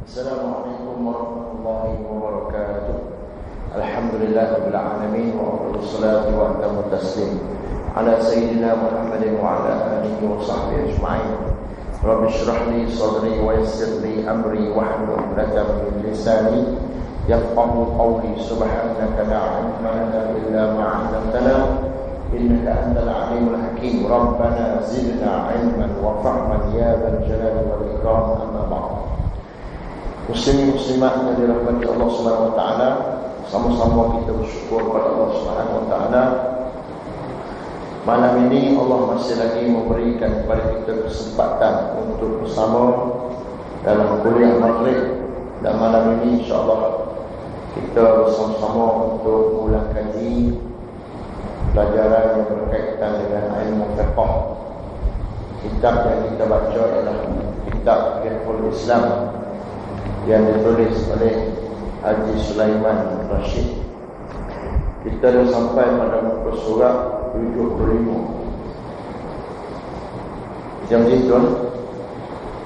Assalamualaikum warahmatullahi wabarakatuh. Alhamdulillahirabbil alamin wa wassalatu wa atamu taslim ala sayyidina Muhammadin wa ala alihi wa sahbihi ajma'in. Rabbi shrah li sadri wa yassir li amri wahlul 'uqdatam min lisani yafqahu qawli. Subhanaka la 'ilma lana illa ma 'allamtana innaka antal 'alimul hakim. Rabbana zidna 'ilman wa fahman ya dzal jalali wal ikram. Amma ba'd. Muslimin muslimat yang dirahmati Allah Subhanahu wa taala, sama-sama kita bersyukur kepada Allah Subhanahu wa taala. Malam ini Allah masih lagi memberikan kepada kita kesempatan untuk bersama dalam kuliah maghrib, dan malam ini insya-Allah kita bersama-sama untuk mula kaji pelajaran yang berkaitan dengan ilmu fiqh. Kitab yang kita baca adalah kitab Fiqhul Islam yang ditulis oleh Haji Sulaiman Rashid. Kita dah sampai pada muka surat 75. Jam itu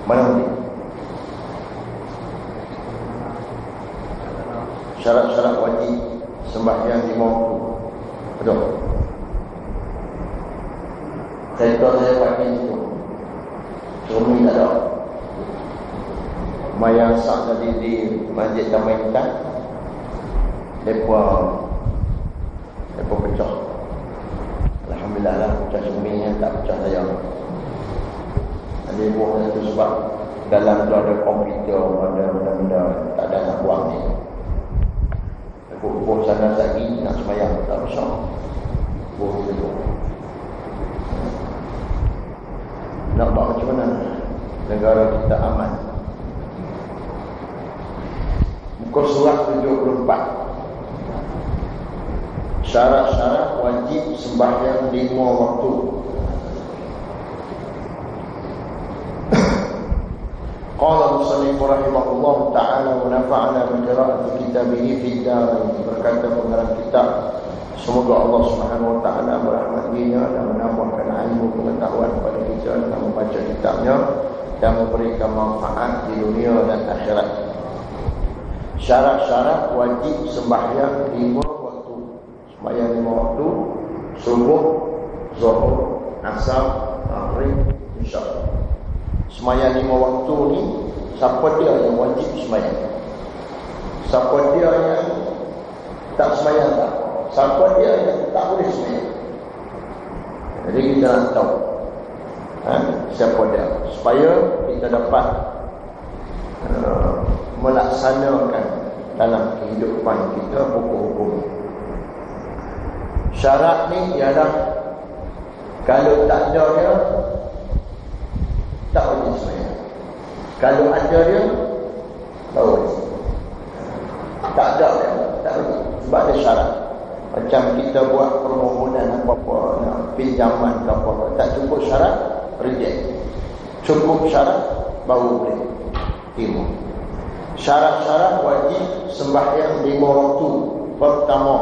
mana ni? Syarat-syarat wajib sembahyang 5 waktu. Betul. Saya pakai itu. Cuma tak ada. Mayang sah tadi di Masjid Taman Intan, Mereka pecah. Alhamdulillah lah, pecah cerminnya tak pecah saya. Jadi buah itu sebab dalam tu ada komputer, ada benda-benda tak ada nak buang ni. Buah sana lagi nak semayang tak besar. Buah itu. Nak buat macam mana negara kita aman? Muka surat 74. Syarat-syarat wajib sembahyang 5 waktu. Qala musannif rahimahullah ta'ala wa nafa'ana bi qira'ati kitabihi fid darain. Berkata pengarang kitab, semoga Allah Subhanahu wa taala merahmatinya dan menambahkan ilmu pengetahuan kepada kita dalam membaca kitabnya dan memberikan manfaat di dunia dan akhirat. Syarat-syarat wajib sembahyang 5 waktu. Sembahyang 5 waktu: subuh, zuhur, asar, maghrib, isya. Sembahyang 5 waktu ni, siapa dia yang wajib sembahyang? Siapa dia yang tak sembahyang tak? Siapa dia yang tak boleh sembahyang? Jadi kita nak tahu siapa dia, supaya kita dapat melaksanakan dalam kehidupan kita hukum-hukum. Syarat ni ialah kalau tak ada dia, tak wajib sembahyang. Kalau ada dia, tak wajib. Tak ada dia, tak wajib. Sebab ada syarat. Macam kita buat permohonan apa-apa, nak pinjaman ke apa-apa, tak cukup syarat, reject. Cukup syarat, baru boleh terima. Syarat-syarat wajib sembahyang 5 waktu. Pertama,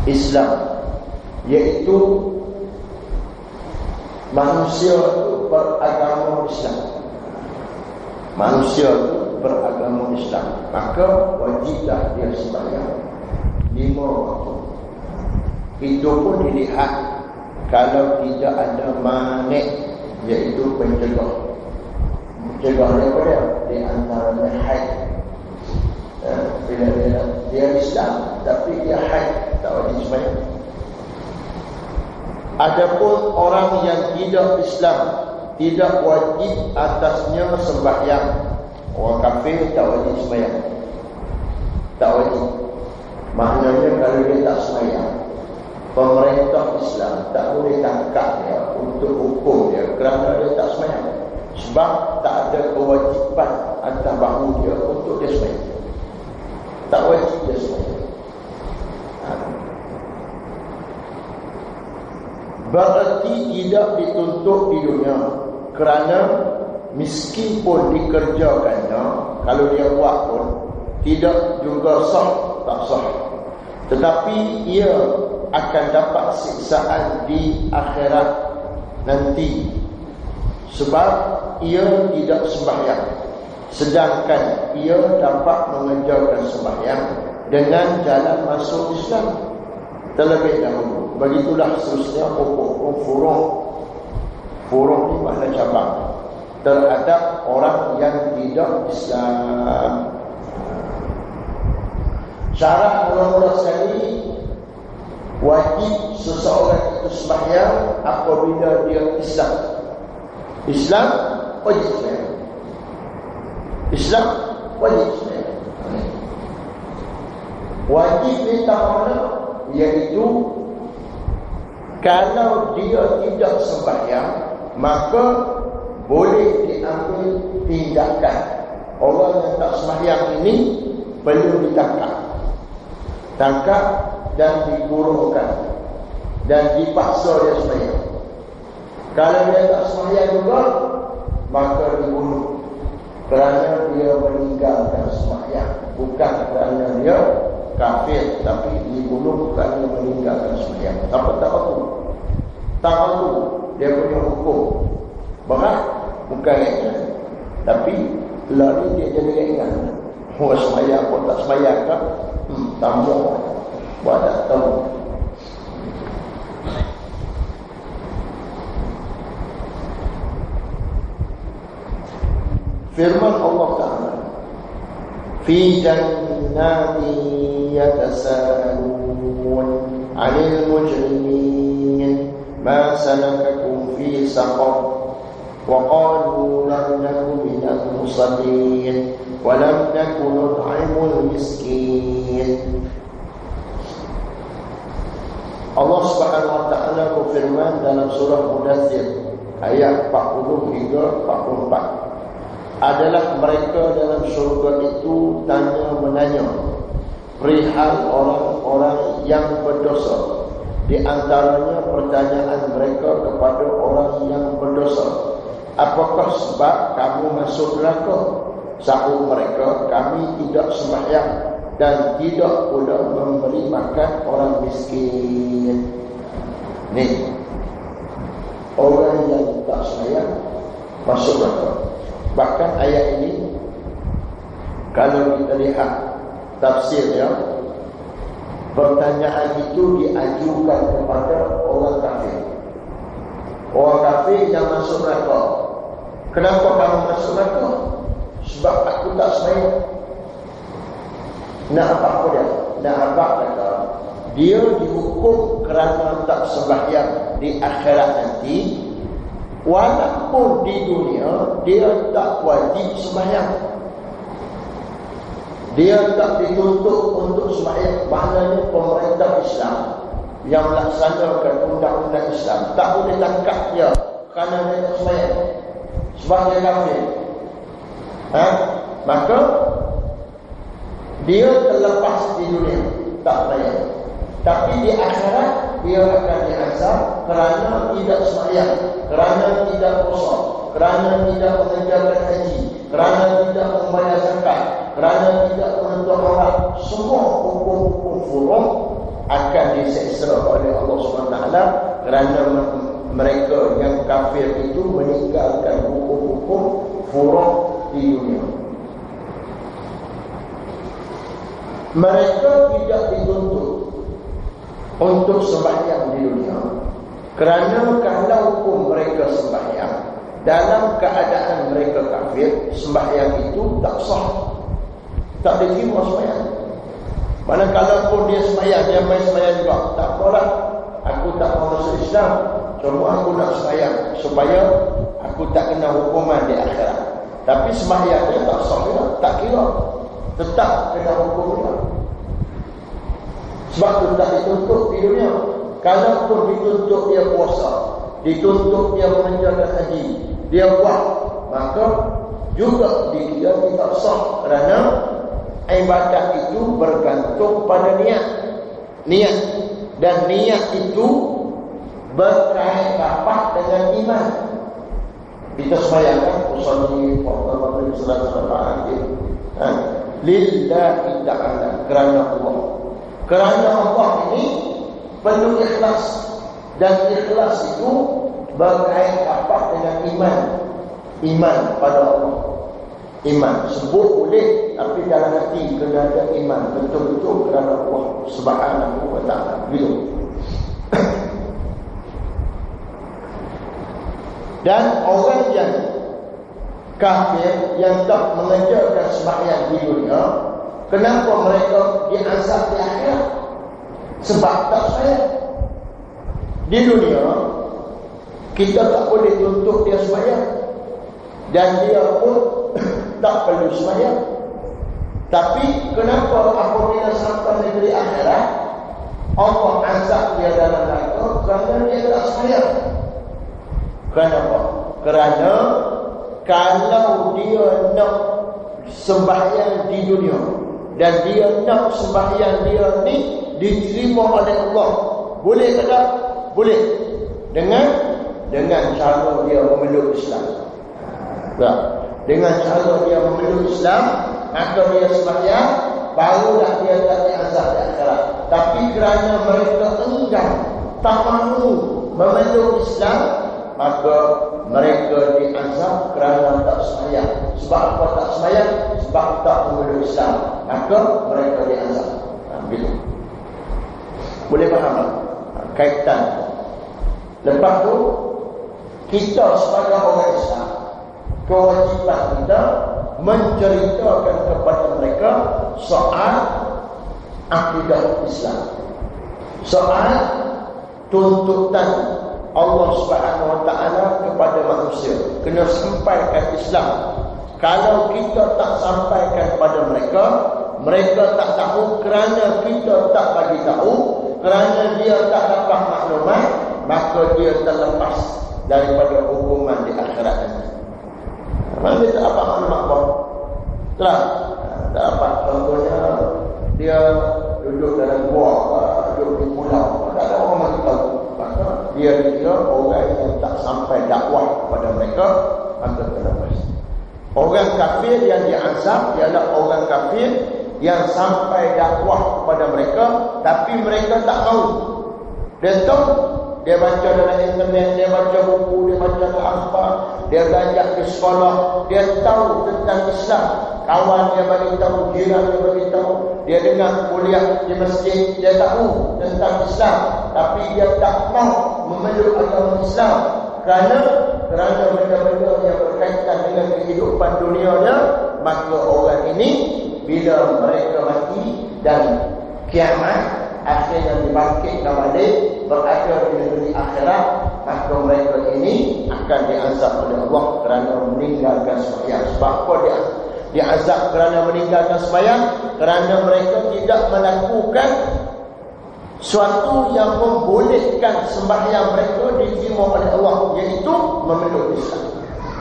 Islam iaitu manusia itu beragama Islam. Manusia itu beragama Islam, maka wajiblah dia sembahyang 5 waktu. Itu pun dilihat kalau tidak ada manik, iaitu pencegah. Mencegah daripada di antaranya haid. Bila dia Islam tapi dia haid, tak wajib sembahyang. Adapun orang yang tidak Islam, tidak wajib atasnya sembahyang. Orang kafir tak wajib sembahyang. Tak wajib. Maknanya kalau dia tak sembahyang, pemerintah Islam tak boleh tangkap dia untuk hukum dia kerana dia tak sembahyang. Sebab tak ada kewajipan atas bahu dia untuk dia sembahyang. Tak wajib dia sembahyang. Berarti tidak dituntut di dunia, kerana miskin pun dikerjakannya, kalau dia buat pun tidak juga sah, tak sah. Tetapi ia akan dapat siksaan di akhirat nanti sebab ia tidak sembahyang, sedangkan ia dapat mengerjakan sembahyang dengan jalan masuk Islam terlebih dahulu. Begitulah seterusnya hukum furuh ni makna cabang terhadap orang yang tidak Islam. Syarat mula-mula sekali, wajib seseorang itu sembahyang apabila dia Islam. Islam wajib sembahyang. Islam wajib sembahyang. Wajib ni tak mana, iaitu kalau dia tidak sembahyang, maka boleh diambil tindakan. Orang yang tak sembahyang ini perlu tangkap dan dikurungkan dan dipaksa dia sembahyang. Kalau dia tak sembahyang juga, maka dibunuh kerana dia meninggalkan sembahyang, bukan kerana dia kafir, tapi dibunuh kerana meninggalkan sembahyang. Tak tahu dia punya hukum berat, bukan ringan. Tapi lari dia jadi ringan. Orang sembahyang pun tak sembahyang kan, tambah buat tak tahu. Firman Allah Ta'ala, fi jannatin yatasaalun 'anil mujrimin ma salakakum fi saqar wa qalu lam naku minal musallin wa lam naku nut'imul miskin. Allah Subhanahu wa Ta'ala berfirman dalam surah Mudaththir ayat 40 hingga 44, adalah mereka dalam syurga itu tanya-menanya perihal orang-orang yang berdosa. Di antaranya pertanyaan mereka kepada orang yang berdosa, apakah sebab kamu masuk neraka? Sahut mereka, kami tidak sembahyang dan tidak pula memberi makan orang miskin. Ni orang yang tak sembahyang masuk neraka. Bahkan ayat ini, kalau kita lihat tafsirnya, pertanyaan itu diajukan kepada orang kafir. Orang kafir yang masuk neraka. Kenapa kamu masuk neraka? Sebab aku tak sembahyang. Nak apa dia? Nak apa kata? Dia dihukum kerana tak sembahyang di akhirat nanti. Walaupun di dunia dia tak wajib sembahyang, dia tak dituntut untuk sembahyang. Maknanya pemerintah Islam yang melaksanakan undang-undang Islam tak boleh tangkap dia kerana dia tak sembahyang, sebab dia kafir. Maka dia terlepas di dunia tak sembahyang, tapi di akhirat dia akan diazab kerana tidak sembahyang, kerana tidak puasa, kerana tidak mengerjakan haji, kerana tidak membayar zakat, kerana tidak menuntut aurat. Semua hukum-hukum furuh akan diseksa oleh Allah SWT kerana mereka yang kafir itu meninggalkan hukum-hukum furuh di dunia. Mereka tidak dituntut untuk sembahyang di dunia, kerana kalau pun mereka sembahyang dalam keadaan mereka kafir, sembahyang itu tak sah, tak diterima sembahyang. Mana kalau pun dia sembahyang, dia main sembahyang juga, tak apalah, aku tak mahu masuk Islam, cuma aku nak sembahyang supaya aku tak kena hukuman di akhirat. Tapi sembahyangnya tak sah juga, tak kira, tetap kena hukum juga. Sebab itu tak dituntut di dunia. Kalau pun dituntut dia puasa, dituntut dia mengerjakan haji, dia buat, maka juga dia tidak sah, kerana ibadat itu bergantung pada niat. Dan niat itu berkait rapat dengan iman. Kita sembahyangkan usolli wa salatu lillahi ta'ala, kerana Allah. Kerana Allah ini perlu ikhlas, dan ikhlas itu berkait rapat dengan iman pada Allah. Iman sebut boleh, tapi dalam hati kena ada iman betul-betul kerana Allah Subhanahu wa ta'ala. Begitu. Dan orang yang kafir yang tak mengerjakan sembahyang di dunia, kenapa mereka diazab di akhirat? Sebab tak sembahyang. Di dunia kita tak boleh tuntut dia sembahyang, dan dia pun tak perlu sembahyang. Tapi kenapa apabila sampai negeri akhirat Allah azab dia dalam neraka kerana dia tak sembahyang? Kenapa? Kerana kalau dia nak sembahyang di dunia dan dia nak sembahyang dia ni diterima oleh Allah, boleh ke tak? Boleh. Dengan cara dia memeluk Islam. Tak. Dengan cara dia memeluk Islam, maka dia sembahyang, barulah dia tak diazab di akhirat. Tapi kerana mereka enggan, tak mahu memeluk Islam, maka mereka diazab kerana tak sembahyang. Sebab apa tak sembahyang? Sebab tak memeluk Islam, maka mereka diazab. Begitu. Boleh faham tak? Kaitan. Lepas tu, kita sebagai orang Islam, kewajipan kita menceritakan kepada mereka soal akidah Islam, soal tuntutan Allah Subhanahu wa ta'ala kepada manusia. Kena sampaikan Islam. Kalau kita tak sampaikan kepada mereka, mereka tak tahu kerana kita tak bagi tahu, kerana dia tak dapat maklumat, maka dia terlepas daripada hukuman di akhirat nanti. Mana dia tak dapat maklumat apa? Tak dapat. Contohnya dia duduk dalam gua, duduk di pulau, tak ada orang bagi tahu. Maka dia kira orang yang tak sampai dakwah kepada mereka, maka terlepas. Orang kafir yang diazab ialah orang kafir yang sampai dakwah kepada mereka, tapi mereka tak mahu. Dia tahu, dia baca dalam internet, dia baca buku, dia baca apa, dia belajar di sekolah, dia tahu tentang Islam. Kawan dia bagi tahu, jiran dia bagi tahu, dia dengar kuliah di masjid, dia tahu tentang Islam, tapi dia tak mahu memeluk agama Islam kerana benda-benda yang berkaitan dengan kehidupan dunianya. Maka orang ini bila mereka mati dan kiamat akhirnya dibangkitkan balik berada di negeri akhirat, maka mereka ini akan diazab oleh Allah kerana meninggalkan sembahyang. Sebab apa diazab kerana meninggalkan sembahyang? Kerana mereka tidak melakukan suatu yang membolehkan sembahyang mereka diterima oleh Allah, iaitu memeluk Islam.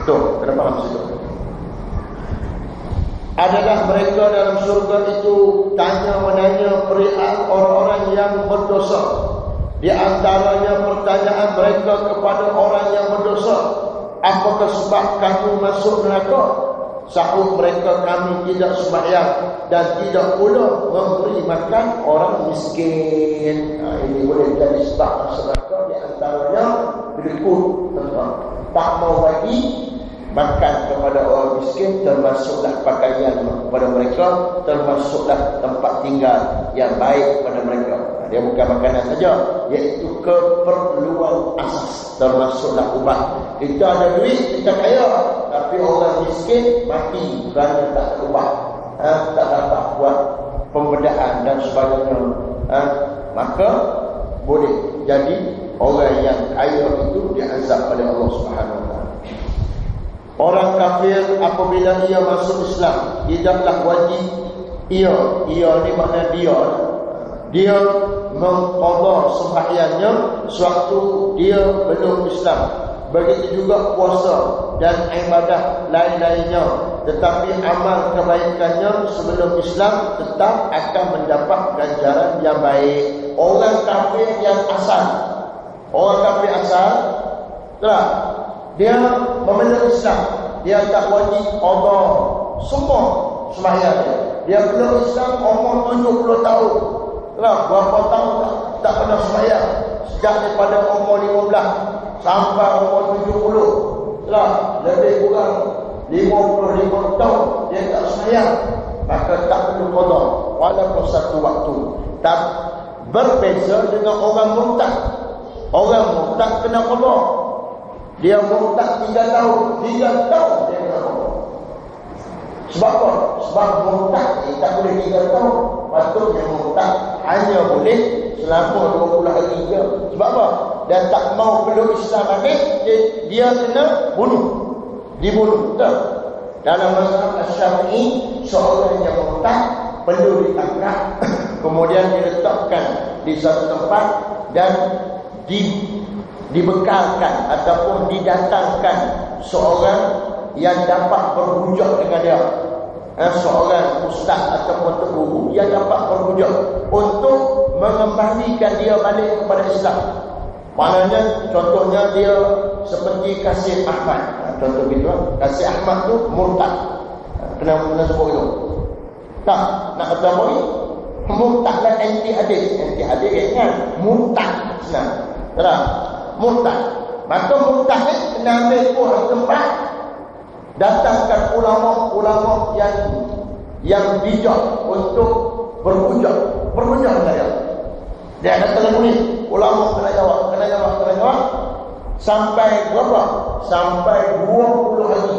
Tuh, kena faham situ. Adalah mereka dalam syurga itu tanya-menanya perihal orang-orang yang berdosa. Di antaranya pertanyaan mereka kepada orang yang berdosa, apakah sebab kamu masuk neraka? Sahut mereka, kami tidak sembahyang dan tidak pula memberi makan orang miskin. Ini boleh jadi sebab masuk neraka. Di antaranya berikut tentang tak mau bagi makan kepada orang miskin, termasuklah pakaian kepada mereka, termasuklah tempat tinggal yang baik kepada mereka. Dia bukan makanan saja, iaitu keperluan asas, termasuklah ubat. Kita ada duit, kita kaya, tapi orang miskin mati kerana tak ada ubat, tak dapat buat pembedahan dan sebagainya. Maka boleh jadi orang yang kaya itu diazab oleh Allah Subhanahu wa ta'ala. Orang kafir apabila ia masuk Islam, tidaklah wajib ia ni makna dia mengqadha sembahyangnya sewaktu dia belum Islam. Begitu juga puasa dan ibadah lain-lainnya, tetapi amal kebaikannya sebelum Islam tetap akan mendapat ganjaran yang baik. Orang kafir yang asal, telah dia memeluk Islam, dia tak wajib qadha semua sembahyang dia. Dia belum Islam umur 70 tahun. Berapa tahun tak pernah sembahyang? Sejak daripada umur 15 sampai umur 70. dah lebih kurang 55 tahun dia tak sembahyang, maka tak perlu qada walaupun satu waktu. Tak berbeza dengan orang murtad. Orang murtad kena qada. Dia murtad 3 tahun, 3 tahun dia kena qada. Sebab apa? Sebab murtad tak boleh 3 tahun. Patutnya murtad hanya boleh selama 20 hari je. Sebab apa? Dia tak mau peluk Islam lagi, dia kena bunuh. Dibunuh. Betul? Dalam mazhab Asy-Syafi'i, seorang yang murtad perlu ditangkap, kemudian diletakkan di satu tempat dan dibekalkan ataupun didatangkan seorang yang dapat berhujah dengan dia. Seorang ustaz ataupun guru yang dapat berhujah untuk mengembalikan dia balik kepada Islam. Maknanya, contohnya dia seperti Kasih Ahmad. Contoh gitu, Kasih Ahmad tu murtad. Kena sebut itu. Tak, nak kata apa ni? Murtad lah anti-adil. Anti-adil kan? Murtad. Senang. Tak? Murtad. Maka murtad ni kena ambil orang tempat. Datangkan ulama-ulama yang bijak untuk berhujah. Berhujah saya. Dia kata lagu ni, ulama kena jawab. Sampai berapa? Sampai 20 hari.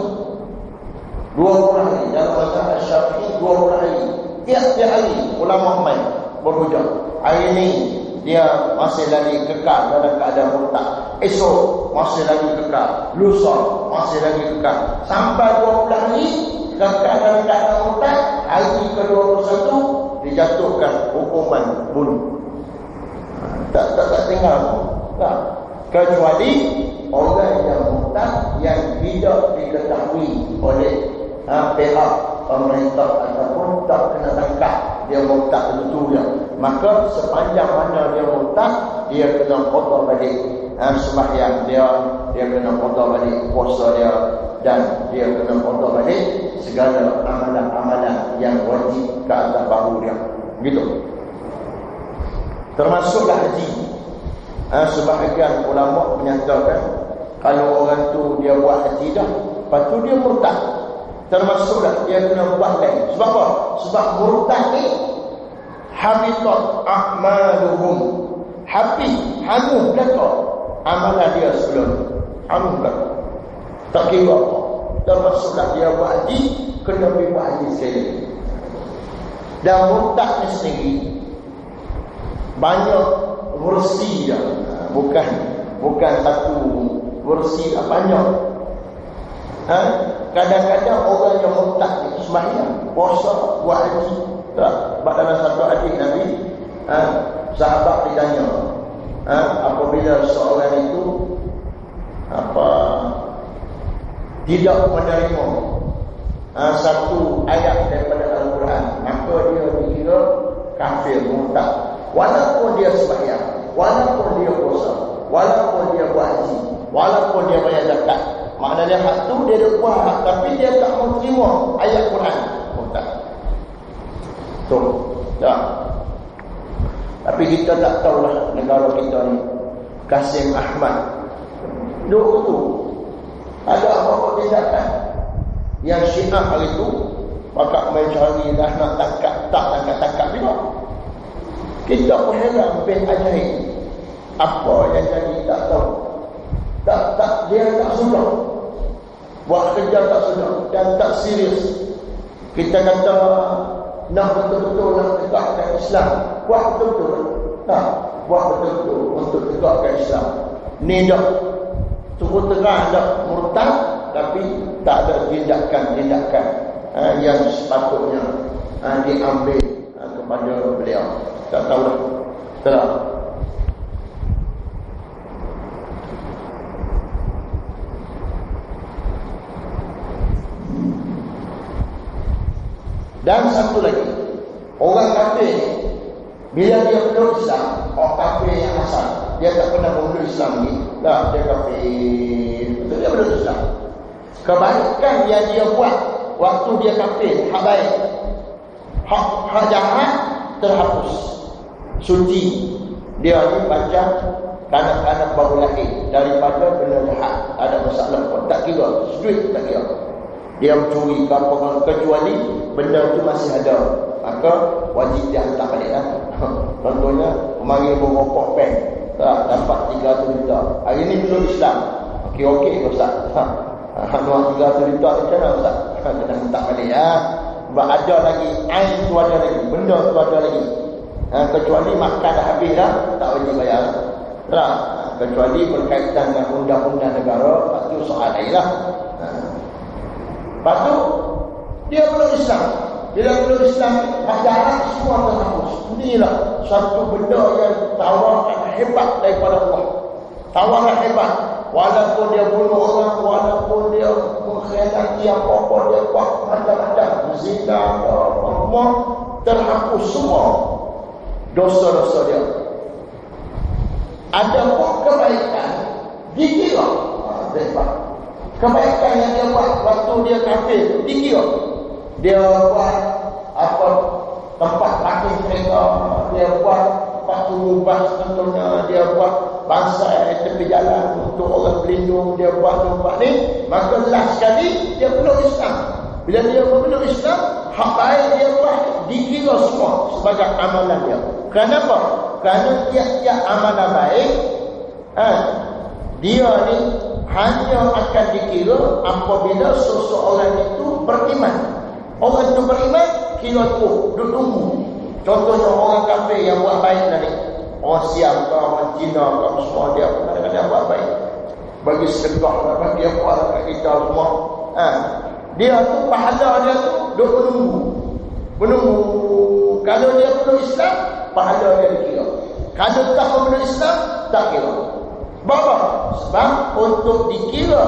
20 hari. Dalam mazhab Asy-Syafi'i 20 hari. Tiap-tiap hari ulama main berhujah. Hari ni dia masih lagi kekal dalam keadaan murtad. Esok masih lagi kekal. Lusa masih lagi kekal. Sampai 20 hari kekal dalam keadaan murtad. Hari ke-21 dijatuhkan hukuman bunuh. Tak tinggal. Tak. Kecuali orang yang murtad yang tidak diketahui oleh pihak pemerintah ataupun tak kena tangkap dia murtad tentu dia. Maka sepanjang mana dia murtad, dia kena qada balik sembahyang dia kena qada balik puasa dia, dan dia kena qada balik segala amalan-amalan yang wajib ke atas bahu dia. Begitu. Termasuklah haji. Sebahagian ulama menyatakan kalau orang tu dia buat haji dah, lepas tu dia murtad, termasuklah dia kena buat lain. Sebab apa? Sebab murtad ni habitat a'maluhum, hangus belaka amalan dia sebelum, hangus belaka, tak kira apa. Termasuklah dia buat haji, kena pergi buat haji sekali. Dan murtad ni sendiri banyak versi dia, bukan satu versi, banyak. Kadang-kadang orang yang murtad ni sembahyang, puasa, buat haji. Tak, dalam satu hadis Nabi, sahabat ditanya, apabila seorang itu tidak menerima satu ayat daripada Al-Quran, maka dia dikira kafir, murtad. Walaupun dia sembahyang, walaupun dia puasa, walaupun dia buat haji, walaupun dia bayar zakat, maknanya hak tu dia ada buat, tapi dia tak mau terima ayat Quran, murtad. Tu, tak. Tapi kita tak tahulah negara kita ni. Kasih Ahmad dulu tu ada apa-apa tindakan yang Syiah hari tu pakak main cari dah nak tangkap juga. Kita pun heran bin ajaib. Apa yang jadi tak tahu. Tak dia tak sudah. Buat kerja tak sudah dan tak serius. Kita kata nak betul-betul nak tegakkan Islam. Buat betul-betul. Buat betul-betul untuk tegakkan Islam. Ni dah cukup terang dah murtad, tapi tak ada tindakan-tindakan yang sepatutnya diambil kepada beliau. Tak tahulah. Terang. Dan satu lagi, orang kafir bila dia peluk Islam, orang kafir yang asal, dia tak pernah peluk Islam ni, tak, dia kafir, betul dia peluk Islam. Kebaikan yang dia buat waktu dia kafir, hak baik, hak jahat terhapus. Suci dia ni baca kanak-kanak baru lahir daripada benda jahat. Ada masalah pun tak kira, duit tak kira. Dia mencuri ke apa, kecuali benda tu masih ada, maka wajib dia hantar balik lah. Contohnya kemarin merokok pen, dapat 300 juta. Hari ni belum Islam. Okey Ustaz. Nuah 300 juta macam mana Ustaz? Kena hantar balik lah. Sebab ada lagi, air tu ada lagi, benda tu ada lagi. Kecuali makan dah habis dah, tak wajib bayar. Kecuali berkaitan dengan undang-undang negara, itu soal lain lah. Lepas tu dia belum Islam. Bila belum Islam, masyarakat semua terhapus. Inilah satu benda yang tawaran hebat daripada Allah. Tawaran hebat. Walaupun dia bunuh orang, walaupun dia mengkhianati apa-apa, dia buat macam-macam, zina, apa-apa, terhapus semua dosa-dosa dia. Ada pun kebaikan dikira. Kebaikan yang dia buat waktu dia kafir dikira. Dia buat apa, tempat parking kereta, dia buat tempat turun bas contohnya, dia buat bangsai tepi jalan untuk orang pelindung, dia buat tempat ni, maka jelas sekali dia belum Islam. Bila dia belum Islam, hak baik dia buat dikira semua sebagai amalan dia. Kenapa? Kerana tiap-tiap amalan baik dia ni hanya akan dikira apabila seseorang itu beriman. Orang itu beriman, kira tu duduk tunggu. Contohnya orang kafir yang buat baik tadi, orang Siam ke, orang Cina ke, semua dia kadang-kadang buat baik, bagi sedekah, bagi apa kat kita semua. Dia tu pahala dia tu duduk menunggu. Kalau dia belum Islam, pahala dia dikira. Kalau tak belum Islam, tak kira. Sebab untuk dikira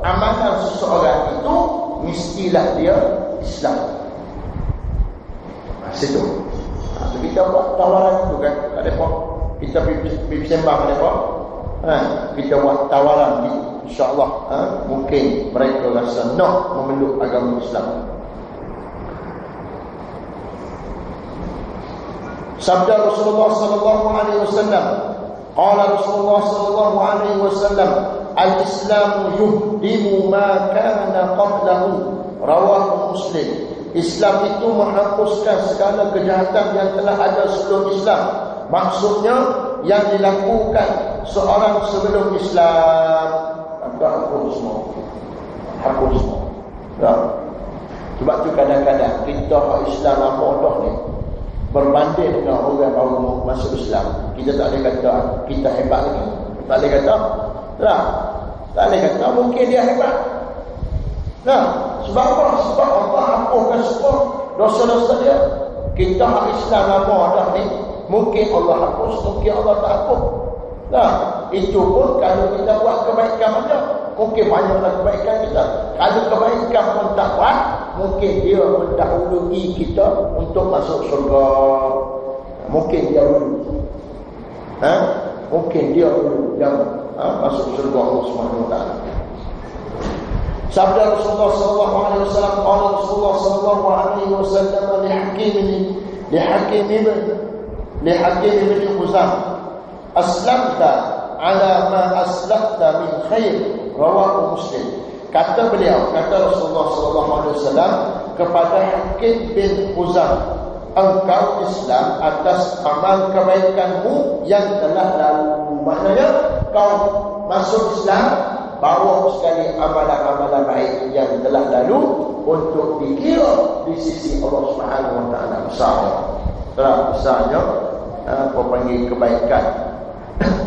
amalan seseorang itu mestilah dia Islam. Situ. Kita buat tawaran itu kan, kat depa. Kita pergi sembang kat depa. Kita buat tawaran, insya-Allah mungkin mereka rasa nak memeluk agama Islam. Sabda Rasulullah sallallahu alaihi wasallam, qala Rasulullah sallallahu alaihi wasallam, al-Islam yuhdimu ma kana qablahu, rawahu Muslim. Islam itu menghapuskan segala kejahatan yang telah ada sebelum Islam. Maksudnya yang dilakukan seorang sebelum Islam, hapus semua. Sebab tu kadang-kadang kita Islam apa dah ni berbanding dengan orang baru masuk Islam, kita tak boleh kata kita hebat lagi. Tak boleh kata. Tak boleh kata mungkin dia hebat. Sebab apa? Sebab Allah hapuskan semua dosa-dosa dia. Kita Islam lama dah ni, mungkin Allah hapus, mungkin Allah tak hapus. Itu pun kalau kita buat kebaikan banyak, mungkin banyaklah kebaikan kita. Kalau kebaikan pun tak buat, mungkin dia mendahului kita untuk masuk syurga. Mungkin dia dulu. Mungkin dia dulu yang masuk syurga Allah Subhanahu wa taala. Sabda Rasulullah sallallahu alaihi wasallam, qala Rasulullah sallallahu alaihi wasallam li Hakim ibn Huzam, aslamta ala ma aslafta min khair, rawahu Muslim. Kata beliau, kata Rasulullah sallallahu alaihi wasallam kepada Hakim bin Huzam, engkau Islam atas amal kebaikanmu yang telah lalu. Maknanya kau masuk Islam bawa sekali amalan-amalan baik yang telah lalu untuk dikira di sisi Allah Subhanahu wa taala besarnya. Besarnya apa panggil kebaikan.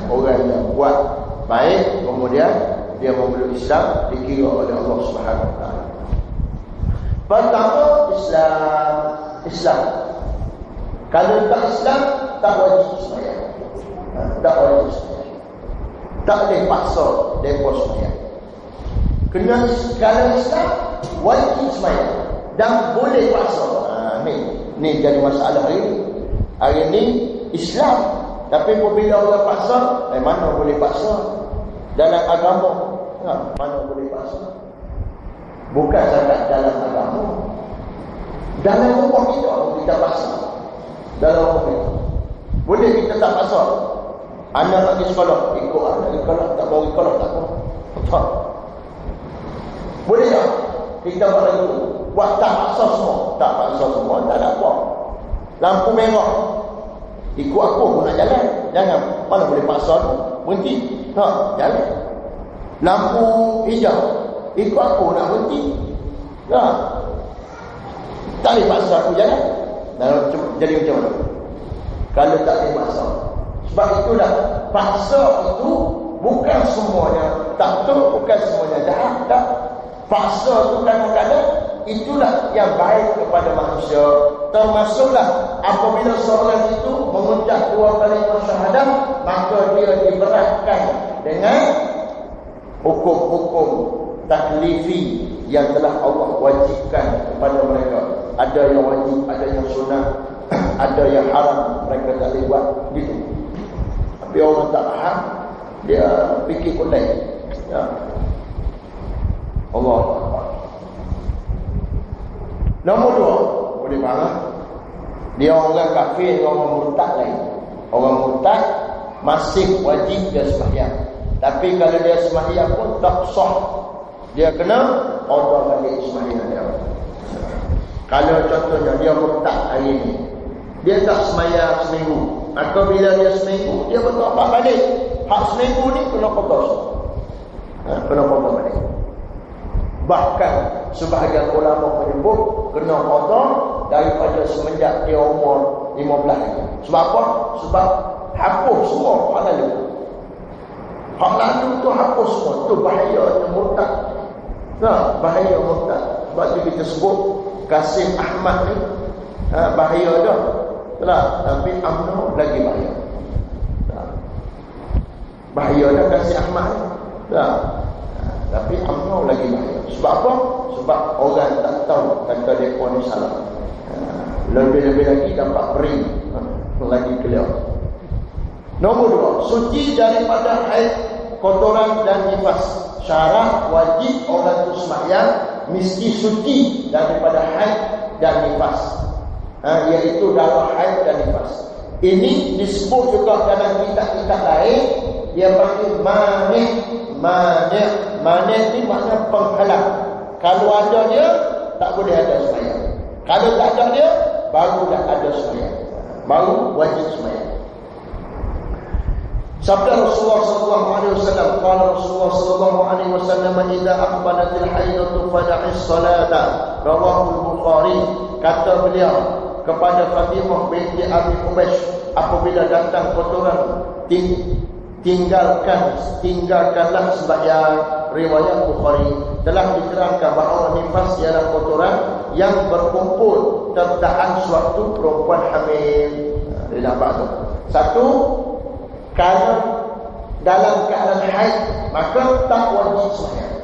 Orang yang buat baik kemudian dia memeluk Islam dikira oleh Allah Subhanahu wa taala. Pertama Islam. Kalau tak Islam tak wajib sembahyang. Tak wajib sembahyang. Tak boleh paksa mereka sembahyang. Kena kalau Islam wajib sembahyang dan boleh paksa. Ni jadi masalah hari ni. Hari ni Islam, tapi apabila orang paksa, mana boleh paksa dalam agama? Mana boleh paksa? Bukan sahaja dalam agama, dalam rumah kita paksa. Dalam rumah kita boleh kita tak paksa. Anak pergi sekolah, ikut anak pergi sekolah, tak mau pergi sekolah, tak apa. Tak. Boleh tak? Kita buat itu. Buat tak paksa semua. Tak paksa semua, tak ada apa. Lampu merah. Ikut aku nak jalan. Jangan. Mana boleh paksa tu? Berhenti. Jalan. Lampu hijau. Ikut aku nak berhenti. Tak boleh paksa aku jalan. Jadi macam mana? Kalau tak boleh paksa. Sebab itulah paksa itu bukan semuanya tak betul, bukan semuanya jahat. Tak. Paksa itu kadang-kadang itulah yang baik kepada manusia. Termasuklah apabila seorang itu mengucap 2 kalimah syahadah, maka dia diberatkan dengan hukum-hukum taklifi yang telah Allah wajibkan kepada mereka. Ada yang wajib, ada yang sunnah, ada yang haram, mereka tak boleh buat gitu. Tapi orang tak faham, dia fikir kulai. Ya. Allah. Nombor 2, boleh faham? Dia orang kafir, orang murtad lain. Orang murtad masih wajib dia sembahyang. Tapi kalau dia sembahyang pun tak sah. Dia kena qada balik sembahyang dia. Kalau contohnya dia murtad hari ini, dia tak sembahyang seminggu. Atau bila dia seminggu, dia bertaubat balik. Hak seminggu ni kena qada. Kena qada balik. Bahkan sebahagian ulama menyebut kena qada daripada semenjak dia umur 15 tahun. Sebab apa? Sebab hapus semua hak lalu. Hak lalu tu hapus semua. Tu bahaya murtad. Bahaya murtad. Sebab tu kita sebut Kasim Ahmad ni bahaya dah. Tapi UMNO lagi bahaya. Bahaya dah Kasim Ahmad ni. Tapi UMNO lagi bahaya. Sebab apa? Sebab orang tak tahu kata mereka ni salah. Lebih-lebih lagi dapat beri lagi clear. Nombor 2, suci daripada haid, kotoran dan nifas. Syarat wajib orang itu sembahyang mesti suci daripada haid dan nifas. Iaitu darah haid dan nifas. Ini disebut juga dalam kitab-kitab lain. Dia panggil manik. Manik ni makna penghalang. Kalau ada dia, tak boleh ada sembahyang. Kalau tak ada dia, baru dah ada sembahyang. Baru wajib sembahyang. Sabda Rasulullah sallallahu alaihi wasallam, qala Rasulullah sallallahu alaihi wasallam, "Idza aqbalatil haidatu fada'is salata." Rawahu al-Bukhari. Kata beliau kepada Fatimah binti Abi Hubaysh, apabila datang kotoran, tinggalkanlah sembahyang. Riwayat Bukhari. Telah diterangkan bahawa nifas ialah kotoran yang berkumpul tertahan sewaktu perempuan hamil. Dia nampak tu. Satu, kalau dalam keadaan haid maka tak wajib sembahyang.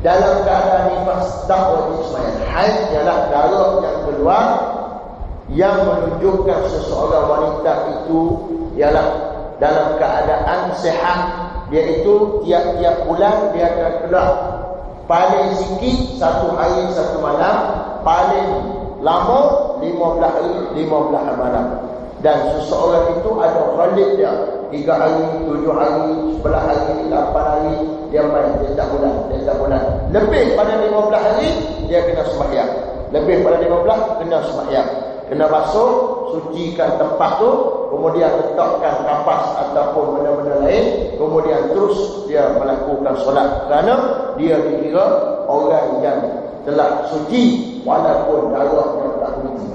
Dalam keadaan nifas tak wajib sembahyang. Haid ialah darah yang keluar yang menunjukkan seseorang wanita itu ialah dalam keadaan sihat. Dia itu tiap-tiap bulan dia akan keluar. Paling sikit 1 hari 1 malam, paling lama 15 hari 15 malam. Dan seseorang itu ada khalid dia 3 hari, 7 hari, 11 hari, 8 hari, dia main, dia tak bulan. Lebih pada 15 hari dia kena sembahyang. Lebih pada 15 kena sembahyang. Kena basuh, sucikan tempat tu, kemudian letakkan kapas ataupun benda-benda lain, kemudian terus dia melakukan solat. Kerana dia dikira orang yang telah suci walaupun darahnya tak suci.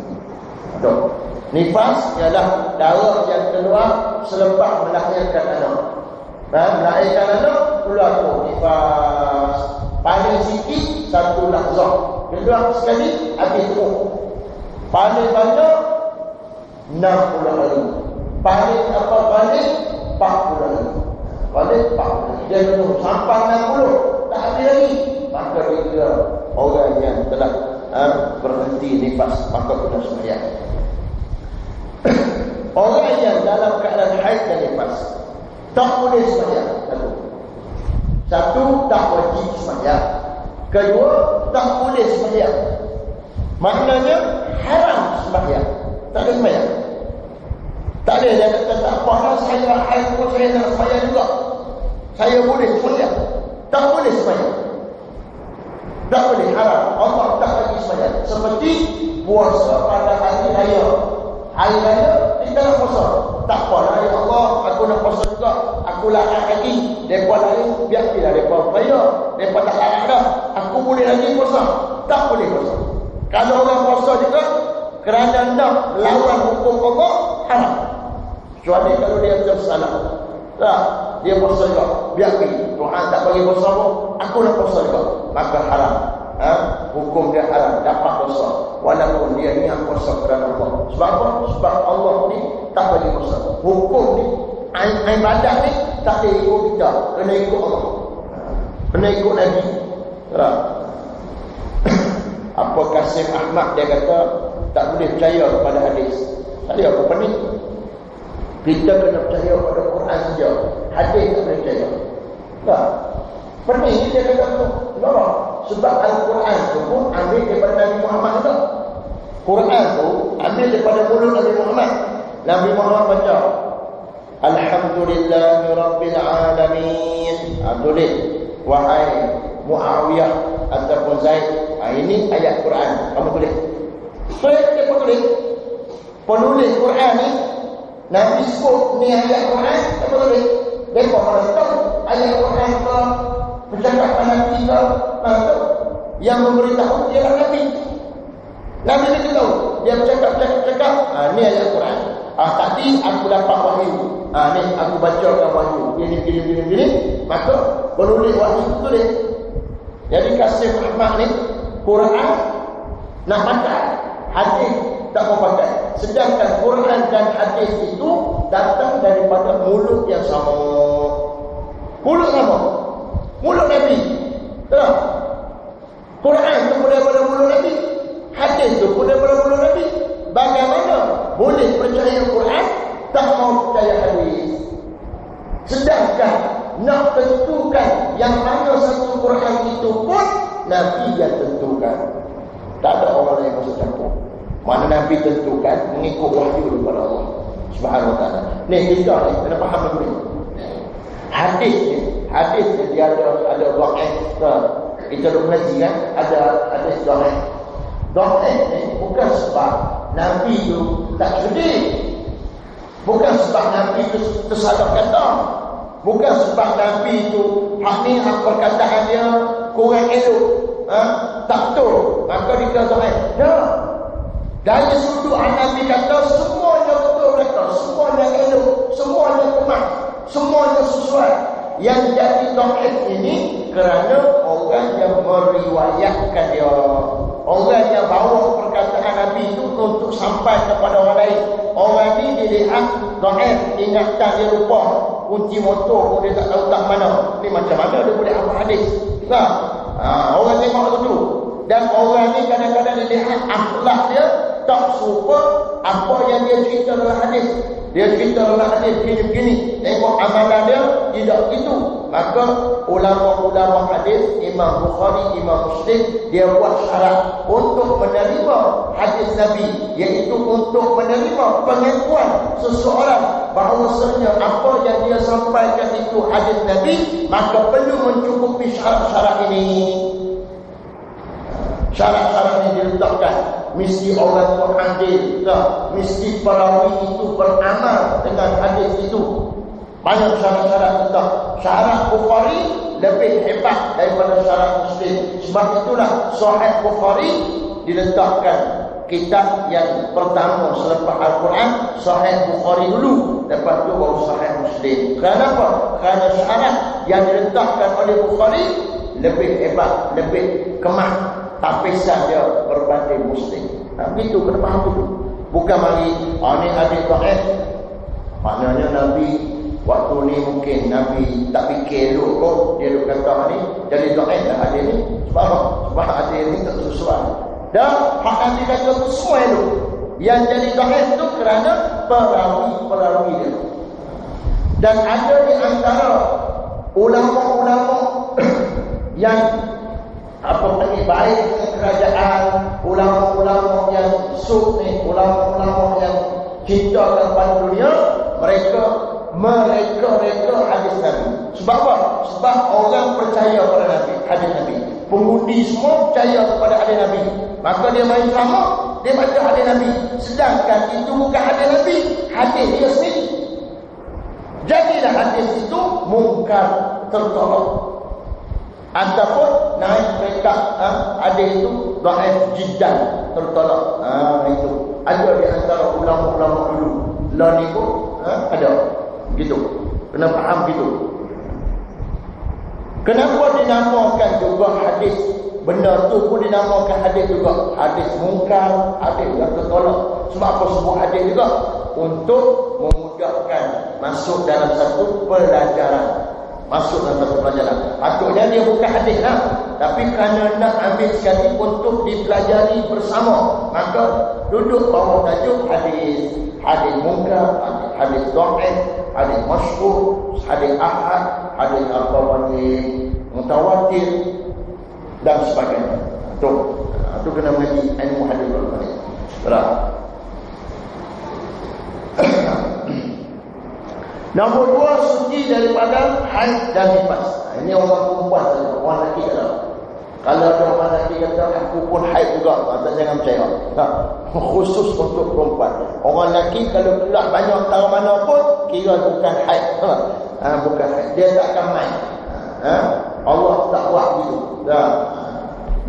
Nifas ialah darah yang keluar selepas melahirkan anak. Melahirkan anak, keluar tu nifas. Paling sikit 1 lahzah. Keluar sekali, habis tu. Paling banyak 60 hari. Paling 40 hari. Paling 40 hari. Dia tunggu sampai 60, tak ada lagi. Maka dia kira orang yang telah berhenti nifas, maka kena sembahyang. Orang yang dalam keadaan haid dan nifas tak boleh sembahyang. Satu, tak wajib sembahyang. Kedua, tak boleh sembahyang. Maknanya haram sembahyang. Tak ada sembahyang. Tak boleh dia kata tak apa lah, saya pun saya nak sembahyang juga. Saya boleh sembahyang. Tak boleh sembahyang. Tak boleh, haram. Allah tak bagi sembahyang. Seperti puasa pada hari raya. Hari raya kita nak puasa. Tak apa lah, ya Allah, aku nak puasa juga. Aku larang lagi. Mereka lain, biarlah mereka raya. Mereka tak larang dah. Aku boleh lagi puasa. Tak boleh puasa. Kalau orang puasa juga kerana nak melawan hukum Allah, haram. Kecuali kalau dia tersalah. Tak, dia puasa juga. Biar pergi. Tuhan tak bagi puasa pun, aku nak puasa juga. Maka haram. Hukum dia haram, dapat puasa. Walaupun dia niat puasa kerana Allah. Sebab apa? Sebab Allah ni tak bagi puasa. Hukum ni, ibadat ni tak boleh ikut kita. Kena ikut Allah. Kena ikut Nabi. Apa Kasim Ahmad dia kata tak boleh percaya kepada hadis. Tadi apa pening? Kita kena percaya pada Quran saja. Hadis tak boleh percaya. Tak. Pening dia kata tu. Kenapa? Sebab Al-Quran tu pun ambil daripada Nabi Muhammad juga. Quran tu ambil daripada mulut Nabi Muhammad. Nabi Muhammad baca Alhamdulillahi Rabbil Alamin. Tulis, wahai Muawiyah ataupun Zaid, ini ayat Quran. Kamu tulis. Dia pun tulis. Penulis Quran ni Nabi sebut ni ayat Quran. Kamu tulis. Mereka mana tahu ayat Quran ke percakapan Nabi ke, yang memberitahu ialah Nabi. Nabi ni tahu. Dia bercakap. Ni ayat Quran. Tadi aku dapat wahyu. Ni aku bacakan wahyu. Gini. Maka penulis wahyu itu tulis. Jadi Kasim Ahmad ni Quran nak pakai, hadis tak mau pakai. Sedangkan Quran dan hadis itu datang daripada mulut yang sama. Mulut sama. Mulut Nabi. Tak? Quran itu pun daripada mulut Nabi. Hadis itu pun daripada mulut Nabi. Bagaimana boleh percaya Quran, tak mau percaya hadis? Sedangkan nak tentukan yang mana satu Quran itu pun Nabi yang tentukan. Tak ada orang yang masuk campur. Mana Nabi tentukan mengikut wahyu daripada Allah Subhanahu Wa Taala. Ni kita ni kena faham dulu. Hadis ni dia ada dhaif. Kita dah mengaji kan, ada hadis dhaif. Dhaif ni bukan sebab Nabi tu tak cerdik. Bukan sebab Nabi tu tersalah kata. Bukan sebab Nabi itu hak perkataan dia kurang elok, tak betul, maka dia dhaif. Dah. Dari sudut Nabi kata semuanya betul mereka, semuanya elok, semuanya kemas, semuanya sesuai. Yang jadi dhaif ini kerana orang yang meriwayatkan dia, orang yang bawa perkataan Nabi itu untuk sampai kepada orang lain. Orang ni dilihat dhaif, ingatan dia lupa, kunci motor pun dia tak tahu tak mana. Ni macam mana dia boleh hafal hadis? Tak? Orang tengok begitu. Dan orang ni kadang-kadang dilihat akhlak dia tak serupa apa yang dia cerita dalam hadis. Dia cerita dalam hadis begini-begini, tengok amalan dia tidak begitu. Maka ulama-ulama hadis, Imam Bukhari, Imam Muslim, dia buat syarat untuk menerima hadis Nabi, iaitu untuk menerima pengakuan seseorang bahawasanya apa yang dia sampaikan itu hadis Nabi, maka perlu mencukupi syarat-syarat ini. Syarat-syarat ini diletakkan. Mesti orang itu adil, tak? Mesti perawi itu beramal dengan hadis itu. Banyak syarat-syarat itu. Syarat Bukhari lebih hebat daripada syarat Muslim. Sebab itulah Sahih Bukhari diletakkan kitab yang pertama selepas Al-Quran, Sahih Bukhari dulu, lepas tu baru Sahih Muslim. Kenapa? Kerana syarat yang diletakkan oleh Bukhari lebih hebat, lebih kemas. Tapisan dia berbanding Muslim. Begitu kena faham dulu. Bukan mari ni hadis dhaif. Maknanya Nabi waktu ni mungkin Nabi tak fikir elok kot dia duk kata ni jadi dhaif dah hadis ni. Sebab apa? Sebab hadis ni tak sesuai. Dan hak Nabi kata tu semua elok. Yang jadi dhaif tu kerana perawi dia. Dan ada di antara ulama-ulama yang baik dengan kerajaan, ulama-ulama yang suk ni, ulama-ulama yang cinta kepada dunia, percaya pada Nabi, hadis Nabi. Pengundi semua percaya kepada hadis Nabi. Maka dia main drama, dia baca hadis Nabi. Sedangkan itu bukan hadis Nabi, hadis dia sendiri. Jadilah hadis itu mungkar, tertolak. Ataupun naik mereka hadis itu dhaif jiddan, tertolak. Itu ada di antara ulama-ulama dulu. Lah ni pun ada. Gitu. Kena faham gitu. Kenapa dinamakan juga hadis benda tu pun dinamakan hadis juga? Hadis mungkar, hadis yang tertolak. Sebab apa sebut hadis juga? Untuk memudahkan masuk dalam satu pelajaran. Masuk dalam satu pelajaran. Patutnya dia bukan hadis lah. Tapi kerana nak ambil sekali untuk dipelajari bersama, maka duduk bawah tajuk hadis. Hadis mungkar, hadis dhaif, hadis masyhur, hadis ahad, hadis mutawatir dan sebagainya. Itu kena mengaji ilmu hadis dulu. Betul. Nombor 2, suci daripada haid dan nifas. Ini orang perempuan saja, orang lelaki tak ada. Kalau ada orang lelaki kata aku pun haid juga, jangan percaya. Khusus untuk perempuan. Orang lelaki kalau keluar banyak tahu mana pun kira bukan haid. Bukan haid. Dia tak akan main. Allah tak buat gitu.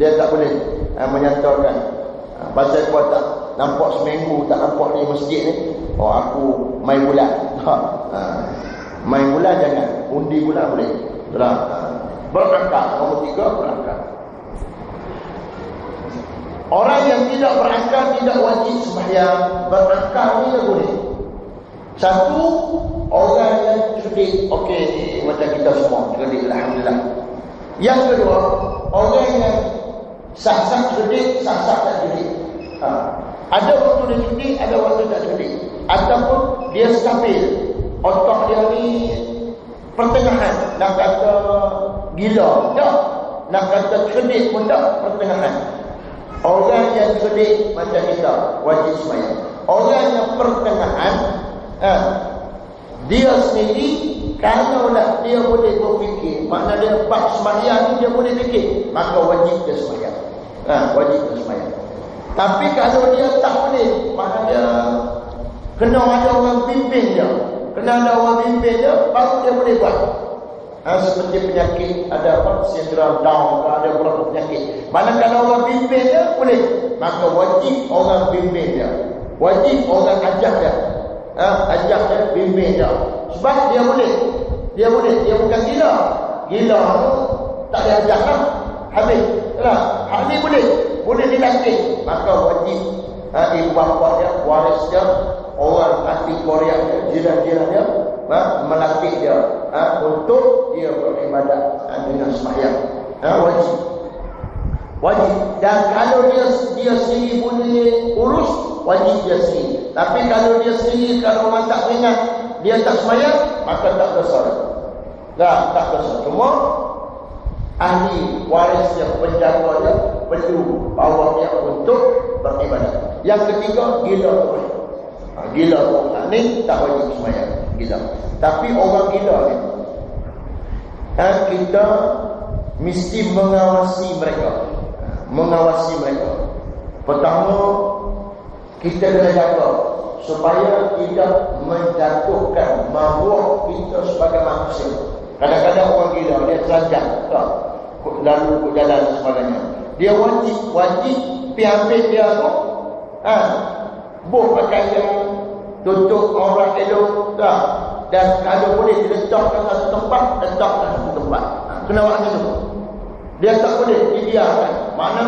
Dia tak boleh menyatakan. Pasal apa tak nampak seminggu tak nampak di masjid ni, aku main bulan. Main bulan jangan, undi bulan boleh. Berangkat, nombor 3 berangkat. Orang yang tidak berangkat tidak wajib sembahyang. Berangkat ni tak boleh. Satu, orang yang cerdik. Okey, macam kita semua cerdik, alhamdulillah. Yang kedua, orang yang sah-sah cerdik, sah-sah tak cerdik. Ada waktu dia cerdik, ada waktu tak cerdik. Ataupun dia stabil. Otak dia ni pertengahan. Nak kata gila tak, nak kata cerdik pun tak, pertengahan. Orang yang cerdik macam kita wajib sembahyang. Orang yang pertengahan, dia sendiri kalaulah dia boleh berfikir, makna dia bab sembahyang ni dia boleh fikir, maka wajib dia sembahyang. Wajib dia sembahyang. Tapi kalau dia tak boleh, makna dia kena ada orang pimpin dia. Kena ada orang pimpin dia, baru dia boleh buat. Seperti penyakit, ada apa, sindrom Down, ada beberapa penyakit. Mana kalau orang pimpin dia, boleh. Maka wajib orang pimpin dia. Wajib orang ajak dia. Ajak dia, pimpin dia. Sebab dia boleh. Dia boleh. Dia bukan gila. Gila tu tak ada ajak lah. Habis. Hal ni boleh. Boleh dilatih. Maka wajib ibu bapa dia, waris dia, orang ahli Korea dia, jiran-jiran dia, melatih dia untuk dia beribadat dengan sembahyang. Wajib. Dan kalau dia sendiri boleh urus, wajib dia sendiri. Tapi kalau dia sendiri, kalau orang tak ingat dia tak sembahyang, maka tak dosa. Tak dosa. Cuma ahli waris dia, penjaga dia perlu bawa dia untuk beribadat. Yang ketiga, gila tu. Gila orang ni tak wajib sembahyang. Gila. Tapi orang gila ni, kita mesti mengawasi mereka. Mengawasi mereka. Pertama, kita kena jaga supaya tidak menjatuhkan maruah kita sebagai manusia. Kadang-kadang orang gila dia telanjang, lalu ke jalan dan sebagainya. Dia wajib pergi ambil dia tu, buh pakaian, tutup orang elok, dan kalau boleh diletakkan satu tempat, letakkan satu tempat. Kena buat macam tu. Dia tak boleh dibiarkan. Mana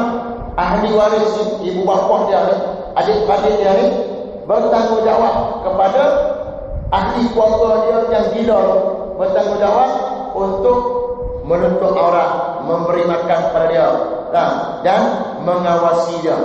ahli waris ibu bapa dia ni, adik-adik dia ni bertanggungjawab kepada ahli keluarga dia yang gila, bertanggungjawab untuk menutup aurat, memberi makan kepada dia, dan mengawasi dia.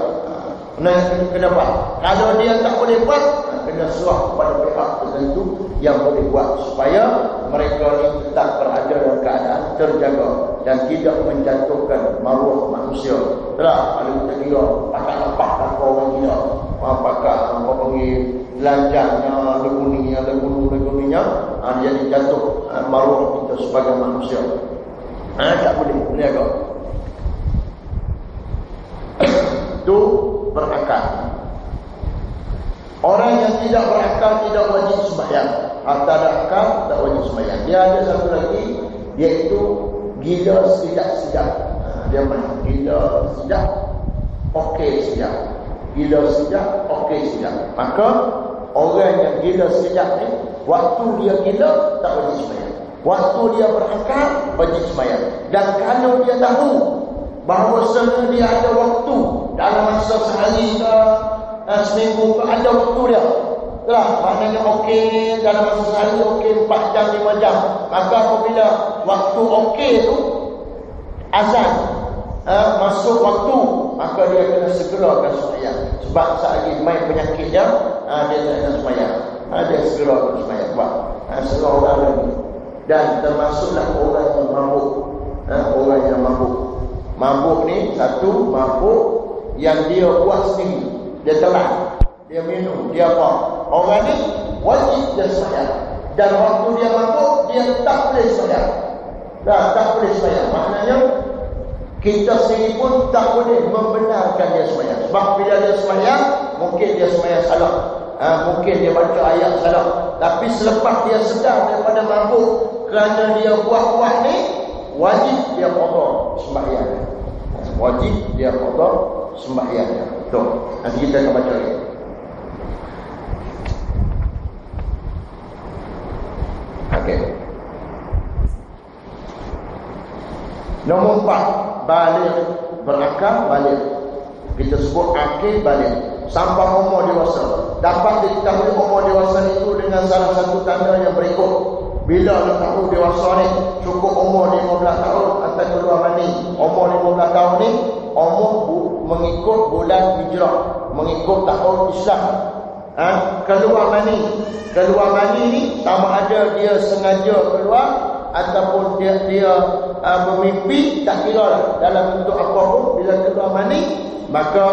Kena buat. Kalau dia tak boleh buat, kena suruh kepada pihak tertentu yang boleh buat supaya mereka ini tetap berada dalam keadaan terjaga dan tidak menjatuhkan maruah manusia. Kalau kita kira pakai lepas orang gila, pakai apa panggil lanjangnya, leguninya, dia jatuh maruah kita sebagai manusia. Tak boleh berniaga. Itu berakal. Orang yang tidak berakal tidak wajib sembahyang. Tak ada akal, tak wajib sembahyang. Dia ada satu lagi, iaitu gila sekejap-sekejap. Dia mana? Gila sekejap, okey sekejap. Gila sekejap, okey sekejap. Maka orang yang gila sekejap ni, waktu dia gila tak wajib sembahyang. Waktu dia berakal wajib sembahyang. Dan kalau dia tahu bahawasanya dia ada waktu dalam masa sehari ke seminggu ke, ada waktu dia, itulah maknanya okey dalam masa sehari, okey 4 jam 5 jam, maka apabila waktu okey tu azan masuk waktu, maka dia kena segerakan sembahyang. Sebab selagi main penyakitnya, dia tak nak sembahyang, dia segerakan sembahyang. Buat setengah orang lagi. Dan termasuklah orang yang mabuk. Orang yang mabuk. Mabuk ni, satu mabuk yang dia buat sendiri, dia telan, dia minum, dia apa. Orang ni wajib dia sembahyang. Dan waktu dia mabuk, dia tak boleh sembahyang. Tak boleh sembahyang. Maknanya kita sendiri pun tak boleh membenarkan dia sembahyang. Sebab bila dia sembahyang, mungkin dia sembahyang salah, mungkin dia baca ayat salah. Tapi selepas dia sedar daripada mabuk, kerana dia buat-buat ni, wajib dia qada sembahyang. Wajib dia qada sembahyang. Betul. Nanti kita akan baca lagi. Okey. Nombor 4, balik, berakal, balik. Kita sebut akil, balik. Sampai umur dewasa. Dapat diketahui umur dewasa itu dengan salah satu tanda yang berikut. Bila kita tahu dewasa ni, cukup umur 15 tahun atau keluar mani. Umur 15 tahun ni, umur mengikut bulan hijrah, mengikut tahun Islam. Keluar mani. Keluar mani ni sama ada dia sengaja keluar ataupun dia bermimpi, tak kira lah. Dalam bentuk apa pun, bila keluar mani, maka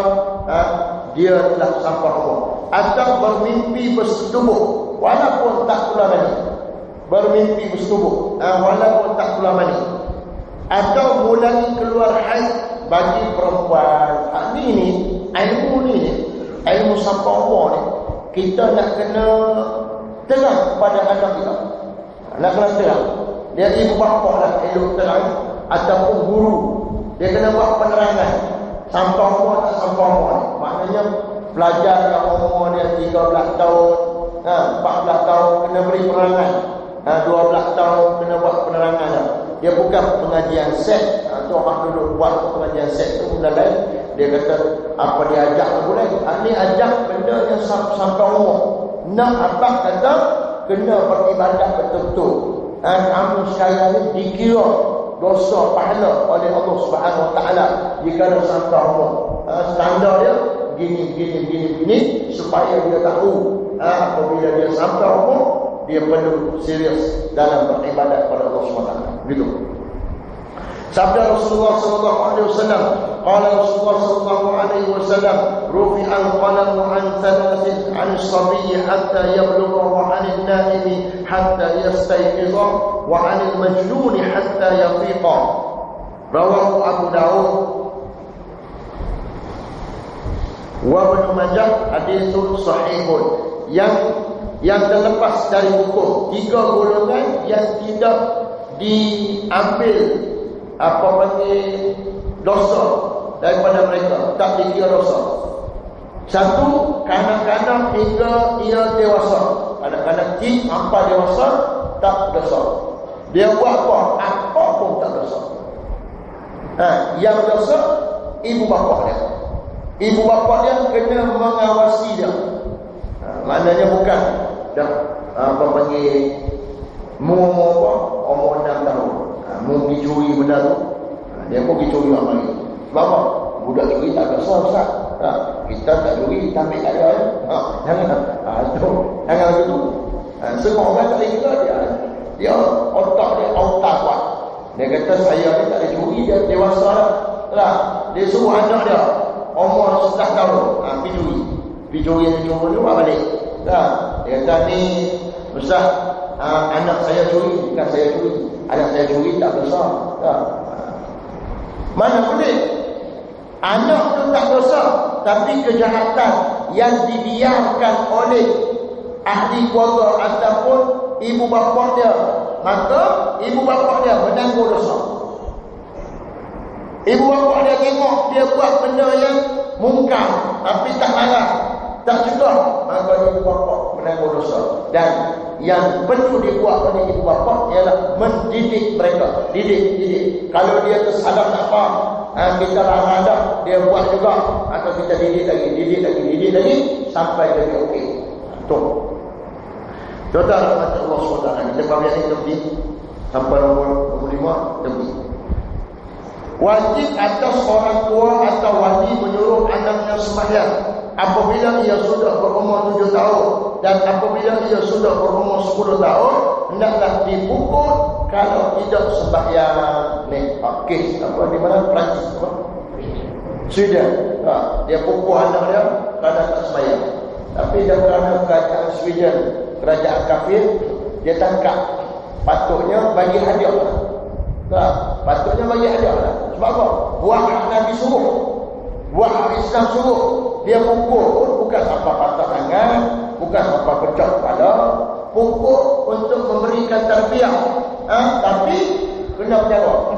dia telah sampai umur. Atau bermimpi bersetubuh walaupun tak keluar mani. Bermimpi bersetubuh walaupun tak keluar mani. Atau mulai keluar haid bagi perempuan. Ni ilmu ni, ilmu sampai umur ni, kita nak kena terang pada anak kita. Nak kena terang. Dia ibu bapa lah elok terang, ataupun guru, dia kena buat penerangan. Sampai umur tak sampai umur ni. Maknanya pelajar yang umur dia 13 tahun, 14 tahun kena beri penerangan, 12 tahun kena buat penerangan dah. Dia bukan pengajian set. Tu orang duduk buat pengajian set tu benda lain. Dia kata apa dia ajak tu boleh. Ni ajak benda yang sampai umur. Nak abang kata kena beribadat betul-betul. Kamu sekalian ni dikira dosa pahala oleh Allah Subhanahu Wa Taala jika ada sampai umur. Standar dia gini supaya dia tahu apabila dia sampai umur, dia perlu serius dalam beribadat kepada Allah Subhanahu Wa Taala. Begitu. Sabda Rasulullah sallallahu alaihi wasallam, qala Rasulullah sallallahu alaihi wasallam, rufi'al qalamu an thalathin 'an as-sabiy hatta yablugha wa 'an an-na'imi hatta yastayqiza wa 'an al-majnun hatta yafiqa. Rawahu Abu Dawud wa Ibnu Majah, haditsun sahihun. Yang terlepas dari hukum, 3 golongan yang tidak diambil apa panggil dosa daripada mereka, tak dikira dosa. Satu, kanak-kanak hingga ia dewasa. Kanak-kanak sampai dewasa tak dosa. Dia buat apa pun tak dosa. Yang dosa ibu bapa dia. Ibu bapa dia kena mengawasi dia. Maknanya bukan dah apa panggil umur 6 tahun. Mau pergi curi benda tu, dia pun pergi curi orang lagi. Sebab apa? Budak curi tak dosa, Ustaz. Kita tak curi, kita ambil kat dia. Jangan begitu. Semua orang tak boleh kira dia otak dia kuat. Dia kata saya ni tak boleh curi, dia dewasa lah. Dia suruh anak dia umur 11 tahun pergi curi. Pergi curi yang curi ni buat balik. Dia kata ni Ustaz, anak saya curi, bukan saya curi. Anak saya curi tak dosa. Tak. Mana boleh? Anak tu tak dosa, tapi kejahatan yang dibiarkan oleh ahli keluarga ataupun ibu bapa dia, maka ibu bapa dia menanggung dosa. Ibu bapa dia tengok dia buat benda yang mungkar tapi tak marah, tak cegah, maka ibu bapa menanggung dosa. Dan yang perlu dibuat oleh ibu bapa ialah mendidik mereka. Didik. Kalau dia tersalah tak apa, kita larang dah, dia buat juga, atau kita didik lagi sampai dia okey. Tu. Tuan-tuan rahmat Allah SWT, kita bahagian ini tepi sampai nombor 5 tepi. Wajib atas orang tua atau wali menyuruh anaknya sembahyang apabila ia sudah berumur 7 tahun, dan apabila ia sudah berumur 10 tahun hendaklah dipukul kalau tidak sembahyang. Ni kes apa di mana, Perancis apa? Sweden. Dia pukul anak dia kerana tak sembahyang. Tapi dia kerana kerajaan Sweden, kerajaan kafir, dia tangkap. Patutnya bagi hadiah. Patutnya bagi hadiah. Sebab apa? Buat hak Nabi suruh, buat hak Islam suruh. Dia pukul bukan apa patah tangan, bukan apa pecah kepala, pukul untuk memberikan tarbiyah. Tapi kena menjawab.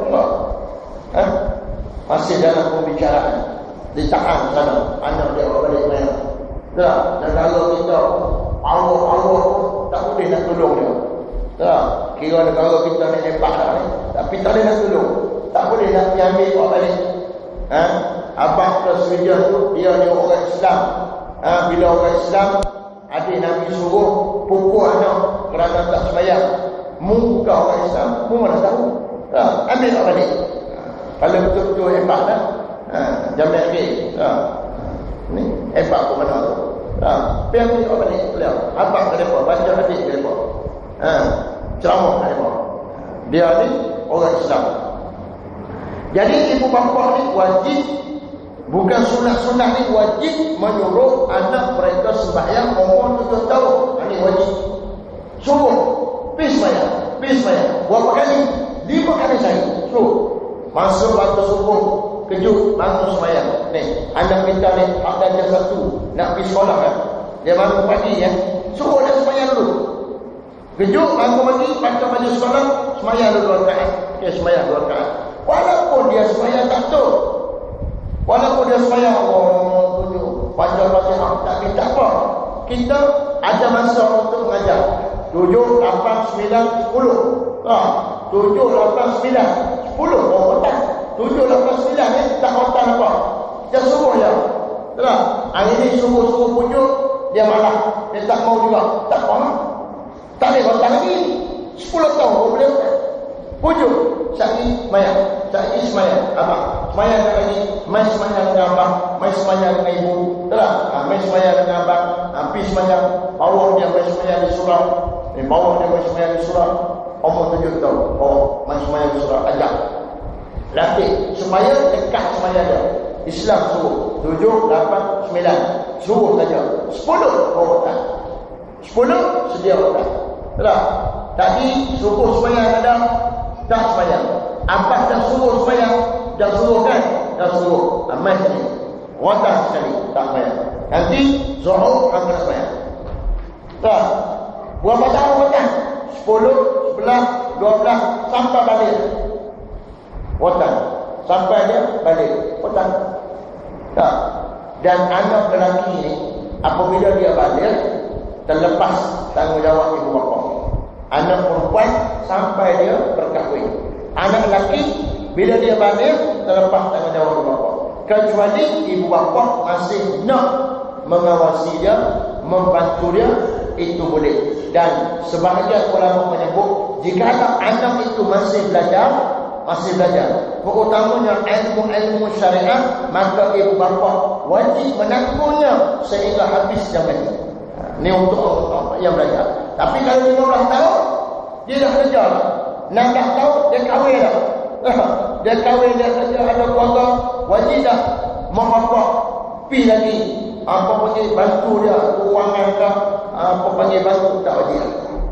Masih dalam pembicaraan, ditahan sana, anak dia balik main. Dan kalau kita Allah tak boleh nak tolong dia. Kira negara kita ni hebat dah ni, tapi tak boleh nak tolong, tak boleh nak ambil orang balik. Abang Presiden tu dia ni orang Islam. Bila orang Islam, adik Nabi suruh pukul anak kerana tak sembahyang. Muka orang Islam, mu mana tahu? Ambil tak balik. Kalau betul-betul hebat dah, jamin ambil. Ni hebat ke mana tu? Pergi ambil tak balik. Abang ke mereka, baca adik ke mereka, ceramah ke mereka. Dia ni orang Islam. Jadi ibu bapa ni wajib, bukan sunat-sunat ni, wajib menyuruh anak mereka sembahyang umur 7 tahun. Ini wajib. Suruh, pergi sembahyang. Berapa kali? 5 kali saya suruh. Masuk waktu subuh, kejut, bangun sembahyang. Ni, anak kita ni hak darjah 1 nak pergi sekolah kan. Dia bangun pagi ya. Suruh dia sembahyang dulu. Kejut, bangun pagi, baca baju sekolah, sembahyang dulu 2 rakaat. Okey, sembahyang 2 rakaat. Walaupun dia sembahyang tak betul, walaupun dia sembahyang baca Fatihah tak apa, kita ada masa untuk mengajar. 7, 8, 9, 10. 7, 8, 9, 10 orang otak. 7, 8, 9 ni tak otak apa. Dia suruh je. Betul? Hari ni suruh pujuk, dia malah, dia tak mau juga. Tak apa. Tak boleh otak lagi. 10 tahun boleh otak. Pujuk, syakir semayang. Abang semayang lagi, mai semayang dengan abang, mai semayang dengan ibu. Betul tak? Mai semayang dengan abang, pergi semayang. Bawah dia mai semayang di surau. Bawah dia mai semayang di surau. Umur 7 tahun. Mai semayang di surau. Ajak. Latih supaya dekat semayang dia. Islam suruh 7, 8, 9. Suruh saja. 10 orang tak. 10 sedia orang. Betul tak? Tadi suruh semayang ada, tak semayang. Abang dah suruh semayang, dah suruh kan? Dah suruh. Amal sekali. Wadah sekali, tak semayang. Nanti Zuhur akan semayang. Tak? Berapa tahun wadah? 10, 11, 12, sampai balik. Wadah. Sampai dia balik. Wadah. Tak? Dan anak lelaki ni, apabila dia balik, terlepas tanggungjawab ibu bapa. Anak perempuan sampai dia berkahwin. Anak lelaki bila dia balik terlepas tanggungjawab ibu bapa. Kecuali ibu bapa masih nak mengawasi dia, membantu dia, itu boleh. Dan sebahagian ulama menyebut jika anak itu masih belajar, terutamanya ilmu syariat, maka ibu bapa wajib menanggungnya sehingga habis zaman ini. Ini untuk yang belajar. Tapi kalau 15 tahun dia dah kerja, 16 tahun dia kahwin dah. Dia kahwin, dia kerja, ada keluarga, wajib dah mak bapak pi lagi apa panggil bantu dia kewangan ke, apa panggil bantu, tak wajib.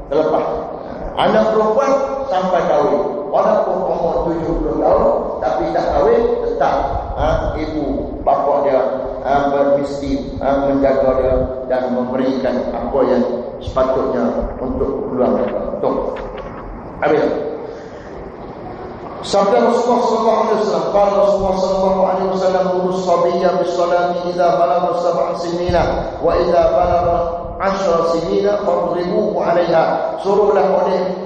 Terlepas. Anak perempuan sampai kahwin. Walaupun umur 70 tahun tapi tak kahwin, tetap ibu bapa dia mesti menjaga dia dan memberikan apa yang sepatutnya untuk keluarga. Betul. Habis. Sabda Rasulullah sallallahu alaihi wasallam, qala Rasulullah sallallahu alaihi wasallam, "Urus sabiyya bis salati idza balagha 7 sinina wa idza balagha 10 sinina fadribuhu 'alaiha." Suruhlah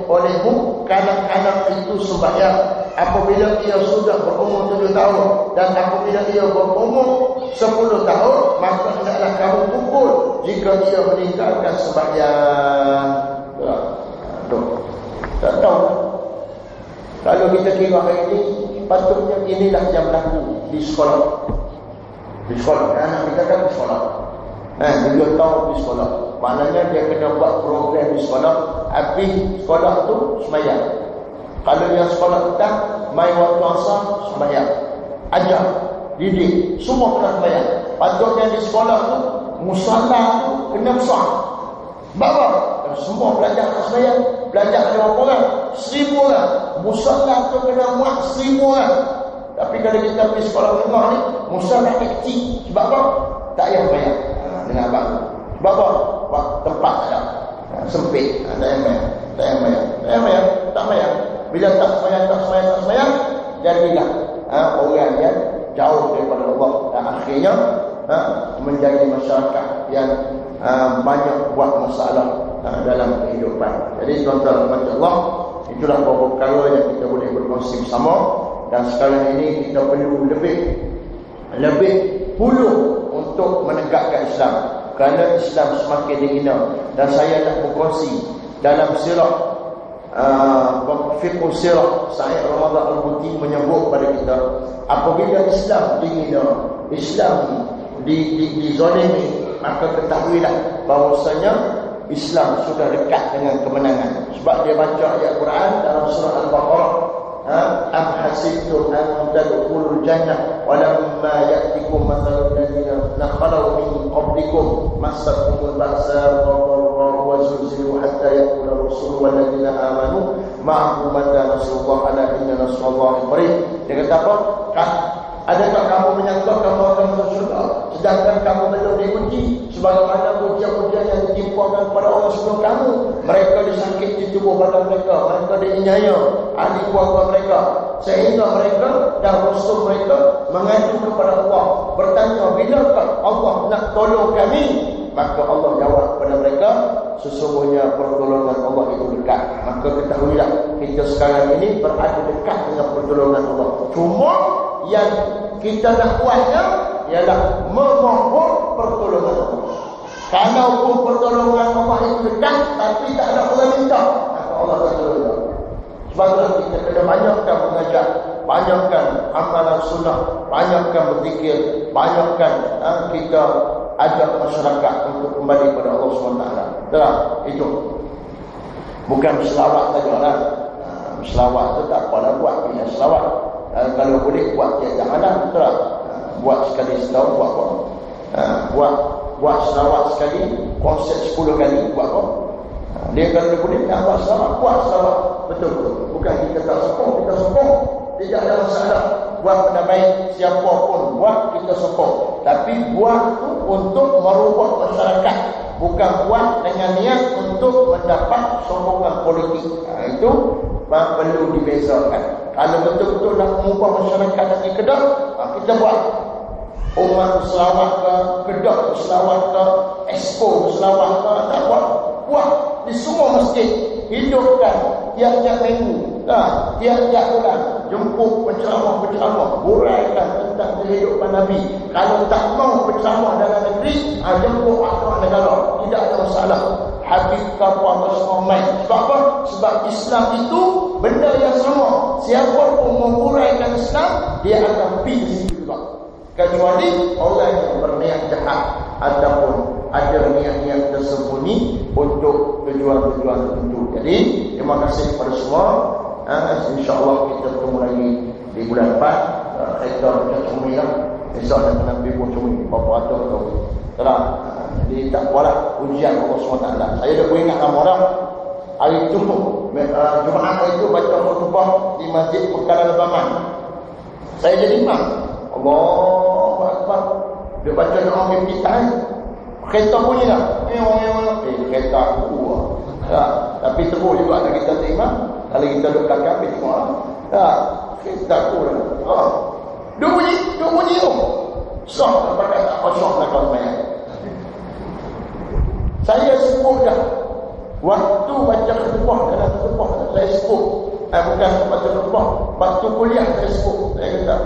olehmu kanak-kanak itu sembahyang apabila ia sudah berumur 7 tahun, dan apabila ia berumur 10 tahun maka hendaklah kamu pukul jika ia meninggalkan sembahyang. Tak tahu. Kalau kita kira hari ini, patutnya inilah yang berlaku di sekolah. Di sekolah, anak kita kan di sekolah. 7 tahun di sekolah. Maknanya dia kena buat program di sekolah. Habis sekolah tu sembahyang. Kalau yang sekolah kita main waktu asar, sembahyang. Ajar, didik, semua kena sembahyang. Patutnya di sekolah tu musalla tu kena besar. Bawa semua belajar sembahyang, belajar ada berapa orang? 1000 orang. Musalla tu kena muat 1000 orang. Tapi kalau kita pergi sekolah menengah ni, musalla kecil. Sebab apa? Tak payah bayar. Dengan abang. Sebab apa? Sebab tempat ada. Sempit. Tak payah bayar. Tak payah bayar. Tak bayar. Bila tak sembahyang, jadilah orang yang jauh daripada Allah. Dan akhirnya menjadi masyarakat yang banyak buat masalah dalam kehidupan. Jadi tuan-tuan macam Allah, itulah beberapa perkara yang kita boleh berkongsi bersama. Dan sekarang ini kita perlu lebih hulu untuk menegakkan Islam, kerana Islam semakin dihina. Dan saya nak berkongsi dalam sirah fiqh sirah Syekh Ramadan Al-Buti menyebut pada kita, apabila Islam dihina, Islam dizalimi, maka ketahuilah bahawasanya Islam sudah dekat dengan kemenangan. Sebab dia baca ayat Quran dalam surah Al-Baqarah, am hasibtum an tadkhulul jannah wa lamma ya'tikum mathalul ladzina khalu min qablikum massatuhumul ba'sa wa zulzilu hatta yaqula ar-rasulu wal ladzina amanu ma'ahu mata nasrullah ala inna nasrallahi qarib. Dia kata apa? Adakah kamu menyangka kamu akan masuk syurga sedangkan kamu belum diuji sebagaimana ujian-ujian yang ditimpakan kepada orang sebelum kamu? Mereka disakit di tubuh badan mereka, mereka dianiaya ahli keluarga mereka, sehingga mereka dan rasul mereka mengadu kepada Allah, bertanya, bilakah Allah nak tolong kami? Maka Allah jawab kepada mereka, sesungguhnya pertolongan Allah itu dekat. Maka ketahuilah kita sekarang ini berada dekat dengan pertolongan Allah. Cuma yang kita nak buatnya ialah memohon pertolongan Allah. Kalau pun pertolongan Allah itu dekat tapi tak ada orang minta, maka Allah tak tolong. Sebab itulah kita kena banyakkan mengajar, banyakkan amalan sunnah, banyakkan berzikir, banyakkan kita ajak masyarakat untuk kembali kepada Allah SWT. Itulah itu. Bukan selawat saja lah. Selawat itu tak apalah buat, bila selawat. Kalau boleh buat tiap malam, betul tak? Buat sekali setahun, buat apa? Buat selawat sekali, konsep 10 kali, buat apa? Dia kalau boleh nak buat selawat, buat selawat. Betul. Bukan kita tak sokong, kita sokong. Tidak ada masalah. Buat benda baik, siapa pun buat, kita sokong. Tapi buat tu untuk merubah masyarakat, bukan buat dengan niat untuk mendapat sokongan politik. Itu perlu dibezakan. Kalau betul-betul nak mengubah masyarakat yang Kedah, kita buat. Umat selawat ke, Kedah selawat ke, Expo selawat ke, tak buat. Buat di semua masjid. Hidupkan tiap-tiap minggu, tiap-tiap bulan, jemput penceramah-penceramah, huraikan tentang kehidupan Nabi. Kalau tak mau penceramah dalam negeri, jemput akhlak negara, tidak ada masalah. Habib kapal atau semua main. Sebab apa? Sebab Islam itu benda yang sama. Siapa pun menghuraikan Islam, dia akan pergi di situ juga. Kecuali orang yang berniat jahat ataupun ada niat-niat tersembunyi untuk tujuan-tujuan tertentu. Jadi terima kasih kepada semua. InsyaAllah kita bertemu lagi di bulan 4. Kita macam cumi lah. Esok nak kena pergi pun cumi. Berapa ratus atau tak. Jadi tak apalah ujian Allah SWT. Saya dah beringat nama dah. hari Jumaat itu baca khutbah di Masjid Pekalan Lebaman. Saya jadi imam. Allahu Akbar. Dia baca doa kita. Kereta bunyi tak? Kereta aku. Tapi teruk juga ada kita terima. Kalau kita duduk belakang, kita tengok lah. Kereta aku lah. Dia bunyi tu. Sok, pakai tak kosong lah kalau semayang. Saya sebut dah. Waktu baca khutbah dalam khutbah saya sebut. Bukan baca khutbah. Waktu kuliah saya sebut. Saya kata,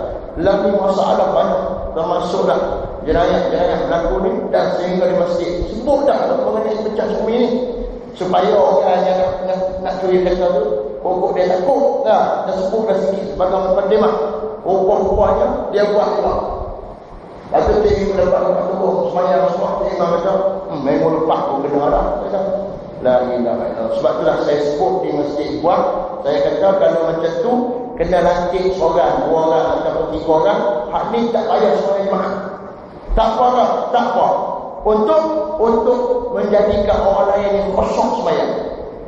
lagi masalah banyak. Termasuk dah jenayah berlaku ni. Dan sehingga di masjid. Sebut dah mengenai pecah bumi ni. Supaya orang yang nak curi kereta tu, pokok dia takut. Dan sebut dah sikit sebagai mukadimah. Rupa-rupanya dia buat juga. Lepas tu dia ingin mendapat tubuh semayang semua. Dia imam kata, memang lepas aku kena dah. La ilaha illallah. Sebab itulah saya sebut di masjid buat. Saya kata kalau macam tu kena lantik seorang, dua orang ataupun tiga orang. Hak ni tak payah semayang jemaah. Tak apa. Untuk menjadikan orang lain yang kosong semayang.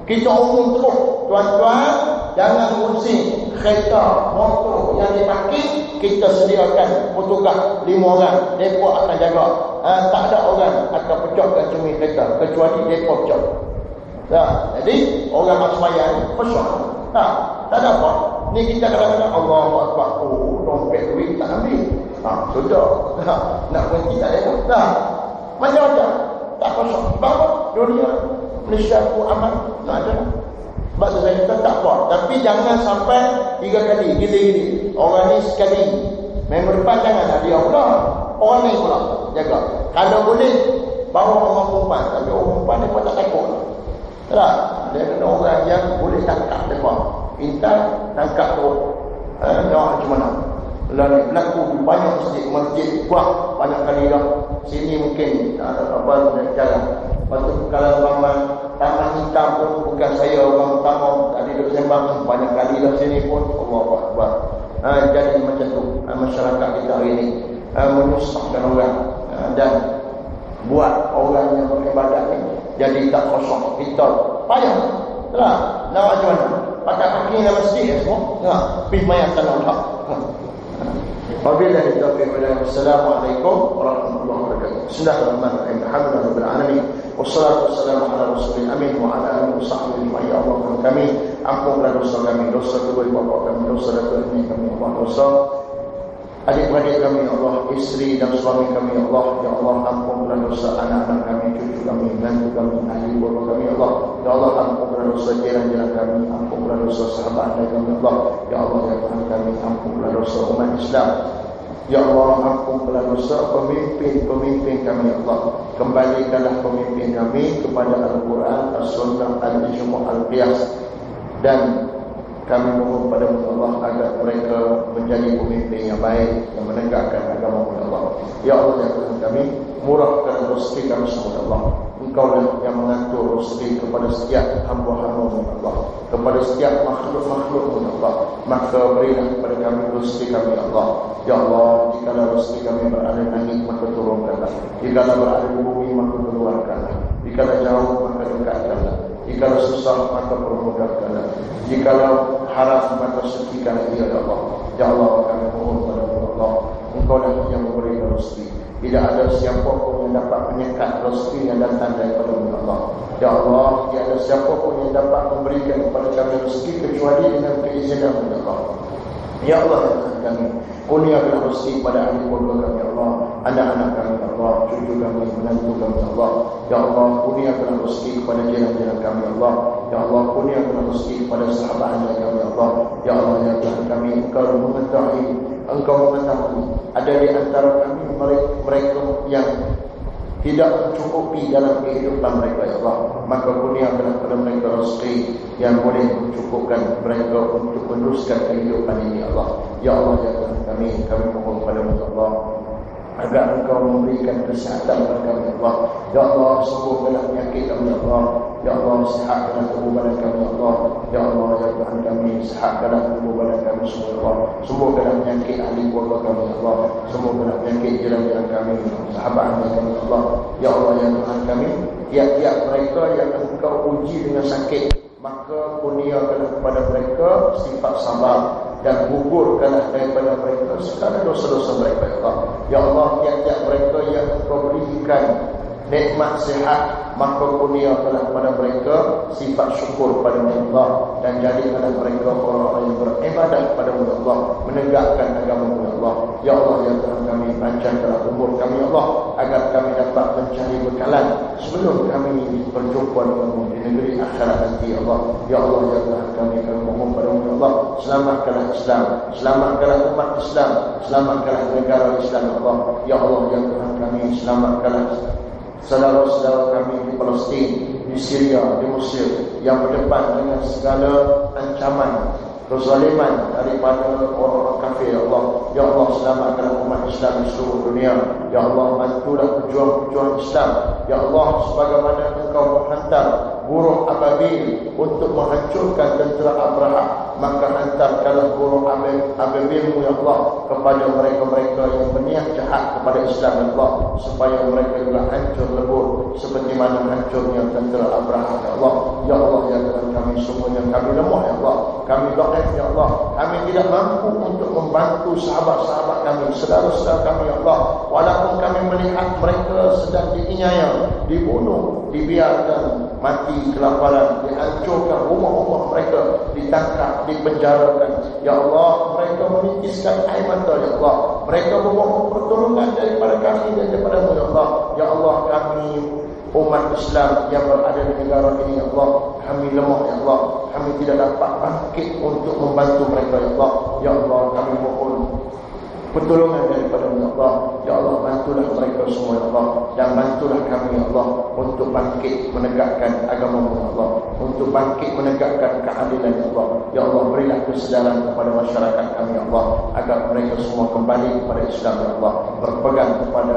Kita umum terus, tuan-tuan, jangan pusing kereta, motor yang dipakai, kita sediakan petugas 5 orang, mereka akan jaga. Tak ada orang akan pecahkan cermin kereta, kecuali mereka pecah. Jadi, orang nak semayang, kosong. Tak ada apa. Ni kita kadang-kadang, Allahu Akbar, dompet duit tak ambil. Sudah. Nak berhenti tak ada. Macam-macam. Tak kosong. Bahawa dunia Malaysia ku aman. Tak ada. Sebab tu saya kata tak apa. Tapi jangan sampai 3 kali. Gila-gila. Orang ni sekali. Memang depan jangan dia pula. Orang ni pula. Jaga. Kalau boleh, bawa orang perempuan. Tapi orang perempuan dia pun tak takut. Tak? Dia kena orang yang boleh tangkap mereka. Intan, tangkap tu. Macam mana? Lalu berlaku di banyak masjid buat banyak kali dah. Sini mungkin ada apa jalan. Lepas tu kalau Lebaman Taman Hitam pun bukan saya orang utama. Tadi duduk sembang banyak kali dah sini pun. Allahu Akbar. Jadi macam tu masyarakat kita hari ini menyusahkan orang dan buat orang yang beribadat ni jadi tak kosong. Kita payah. Lah, nak macam mana? Pakai kaki dalam masjid semua. Pergi mayat tanah Allah. Wabillahi taufiq wal hidayah. Assalamualaikum warahmatullahi wabarakatuh. Bismillahirrahmanirrahim. Alhamdulillahirabbil alamin. Wassalatu wassalamu ala rasulil amin wa ala alihi washabbihi wa ya Allah kami ampunlah dosa kami, dosa kedua bapa kami, dosa kami Allah, dosa adik-adik kami ya Allah, isteri dan suami kami ya Allah. Ya Allah, ampunlah dosa anak-anak kami, cucu kami, menantu kami, ahli keluarga kami ya Allah. Ya Allah, ampunlah dosa jiran-jiran kami, ampunlah dosa sahabat kami ya Allah. Ya Allah, ya Tuhan kami, ampunlah dosa umat Islam. Ya Allah, ampunlah dosa pemimpin-pemimpin kami ya Allah. Kembalikanlah pemimpin kami kepada Al-Quran, As-Sunnah, Al-Ijma', Al-Qiyas. Dan kami mohon kepada Allah agar mereka menjadi pemimpin yang baik yang menegakkan agama Allah. Ya Allah, ya Tuhan kami, murahkan rezeki kami semua Allah. Engkau lah yang mengatur rezeki kepada setiap hamba-hamba Allah, kepada setiap makhluk-makhluk Allah. Maka berilah kepada kami rezeki kami Allah. Ya Allah, jika rezeki kami berada di langit, maka turunkanlah. Jika berada di bumi, maka keluarkanlah. Jika jauh, maka dekatkanlah. Jika susah, maka permudahkanlah. Jika haram, maka sucikanlah dia ya Allah. Ya Allah, kami mohon kepada Allah, Engkau lah yang memberi rezeki. Tidak ada siapa pun yang dapat menyekat rezeki yang datang daripada Allah. Ya Allah, tidak ada siapa pun yang dapat memberikan kepada kami rezeki kecuali dengan keizinan Allah. Ya Allah, ya Tuhan kami, kurniakanlah rezeki pada ahli keluarga kami Allah, anak-anak kami Allah, cucu kami, menantu kami Allah. Ya Allah, kurniakanlah rezeki kepada jiran-jiran kami Allah. Ya Allah, kurniakanlah rezeki kepada sahabat kami Allah. Ya Allah, ya Tuhan kami, Engkau mengetahui ada di antara kami mereka yang tidak mencukupi dalam kehidupan mereka ya Allah. Maka kurniakanlah kepada mereka rezeki yang boleh mencukupkan mereka untuk meneruskan kehidupan ini ya Allah. Ya Allah, ya Tuhan kami mohon kepada Allah agar Engkau memberikan kesihatan kepada kami ya Allah. Ya Allah, sembuhkanlah penyakit kami ya Allah. Ya Allah, sihatkanlah tubuh badan kami ya Allah. Ya Allah, ya Tuhan kami, sihatkanlah tubuh badan kami semua ya Allah. Sembuhkanlah penyakit ahli keluarga kami ya Allah. Sembuhkanlah penyakit jiran-jiran kami, sahabat kami ya Allah. Ya Allah, ya Tuhan kami, tiap-tiap mereka yang Engkau uji dengan sakit, maka kurniakanlah kepada mereka sifat sabar dan gugurkanlah daripada mereka segala dosa-dosa mereka, ya Allah. Ya Allah, tiap-tiap mereka yang Engkau berikan nikmat sihat, maka kurniakanlah kepada mereka sifat syukur kepada Allah, dan jadikanlah mereka orang-orang yang beribadat kepada Allah, menegakkan agama Allah. Ya Allah, ya Tuhan kami, panjangkanlah umur kami, ya Allah, agar kami dapat mencari bekalan sebelum kami berjumpa denganmu di negeri akhirat nanti, ya Allah. Ya Allah, ya Tuhan kami mohon padamu, ya Allah, selamatkanlah Islam, selamatkanlah umat Islam, selamatkanlah negara Islam, ya Allah. Ya Allah, ya Tuhan kami, selamatkanlah saudara-saudara kami di Palestin, di Syria, di Mesir, yang berdepan dengan segala ancaman kezaliman daripada orang-orang kafir, ya Allah. Ya Allah, selamatkanlah umat Islam di seluruh dunia. Ya Allah, bantulah pejuang-pejuang Islam. Ya Allah, sebagaimana Engkau menghantar burung ababil untuk menghancurkan tentera Abraha, maka hantarkanlah burung ababilmu, ya Allah, kepada mereka-mereka yang berniat jahat kepada Islam, ya Allah, supaya mereka juga hancur lebur seperti mana hancurnya tentera Abraha, ya Allah. Ya Allah, ya Tuhan kami, semuanya kami lemah, ya Allah, kami dhaif, ya Allah, kami tidak mampu untuk membantu sahabat-sahabat kami, saudara-saudara kami, ya Allah, walaupun kami melihat mereka sedang dianiaya, dibunuh, dibiarkan mati kelaparan, dihancurkan rumah-rumah mereka, ditangkap, dipenjarakan. Ya Allah, mereka menitiskan air mata, ya Allah, mereka memohon pertolongan daripada kami dan daripada-Mu, ya Allah. Ya Allah, kami umat Islam yang berada di negara ini, ya Allah, kami lemah, ya Allah, kami tidak dapat bangkit untuk membantu mereka, ya Allah. Ya Allah, kami mohon pertolongan daripada-Mu, ya Allah. Ya Allah, bantulah mereka semua, ya Allah, dan bantulah kami, ya Allah, untuk bangkit menegakkan agama-Mu, ya Allah, untuk bangkit menegakkan keadilan, ya Allah. Ya Allah, berilah kesedaran kepada masyarakat kami, ya Allah, agar mereka semua kembali kepada Islam, ya Allah, berpegang kepada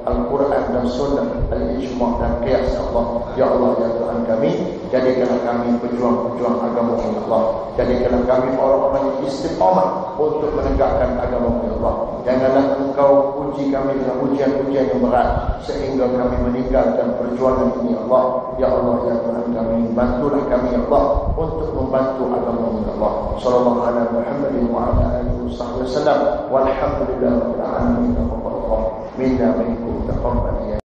Al-Quran dan Sunnah, Al-Ijma' dan Qiyas, ya Allah. Ya Allah, ya Tuhan kami, jadikanlah kami pejuang-pejuang agama, ya Allah. Jadikanlah kami orang-orang yang istiqamah untuk menegakkan agama, ya Allah. Janganlah Engkau uji kami dengan ujian-ujian yang berat sehingga kami meninggalkan perjuangan ini, ya Allah. Ya Allah, ya Tuhan kami, bantulah kami, ya Allah, untuk membantu agama, ya Allah. Sallallahu alaihi Muhammadin wa ala alihi wasallam. Walhamdulillahirabbil alamin. Minna minkum taqabbal.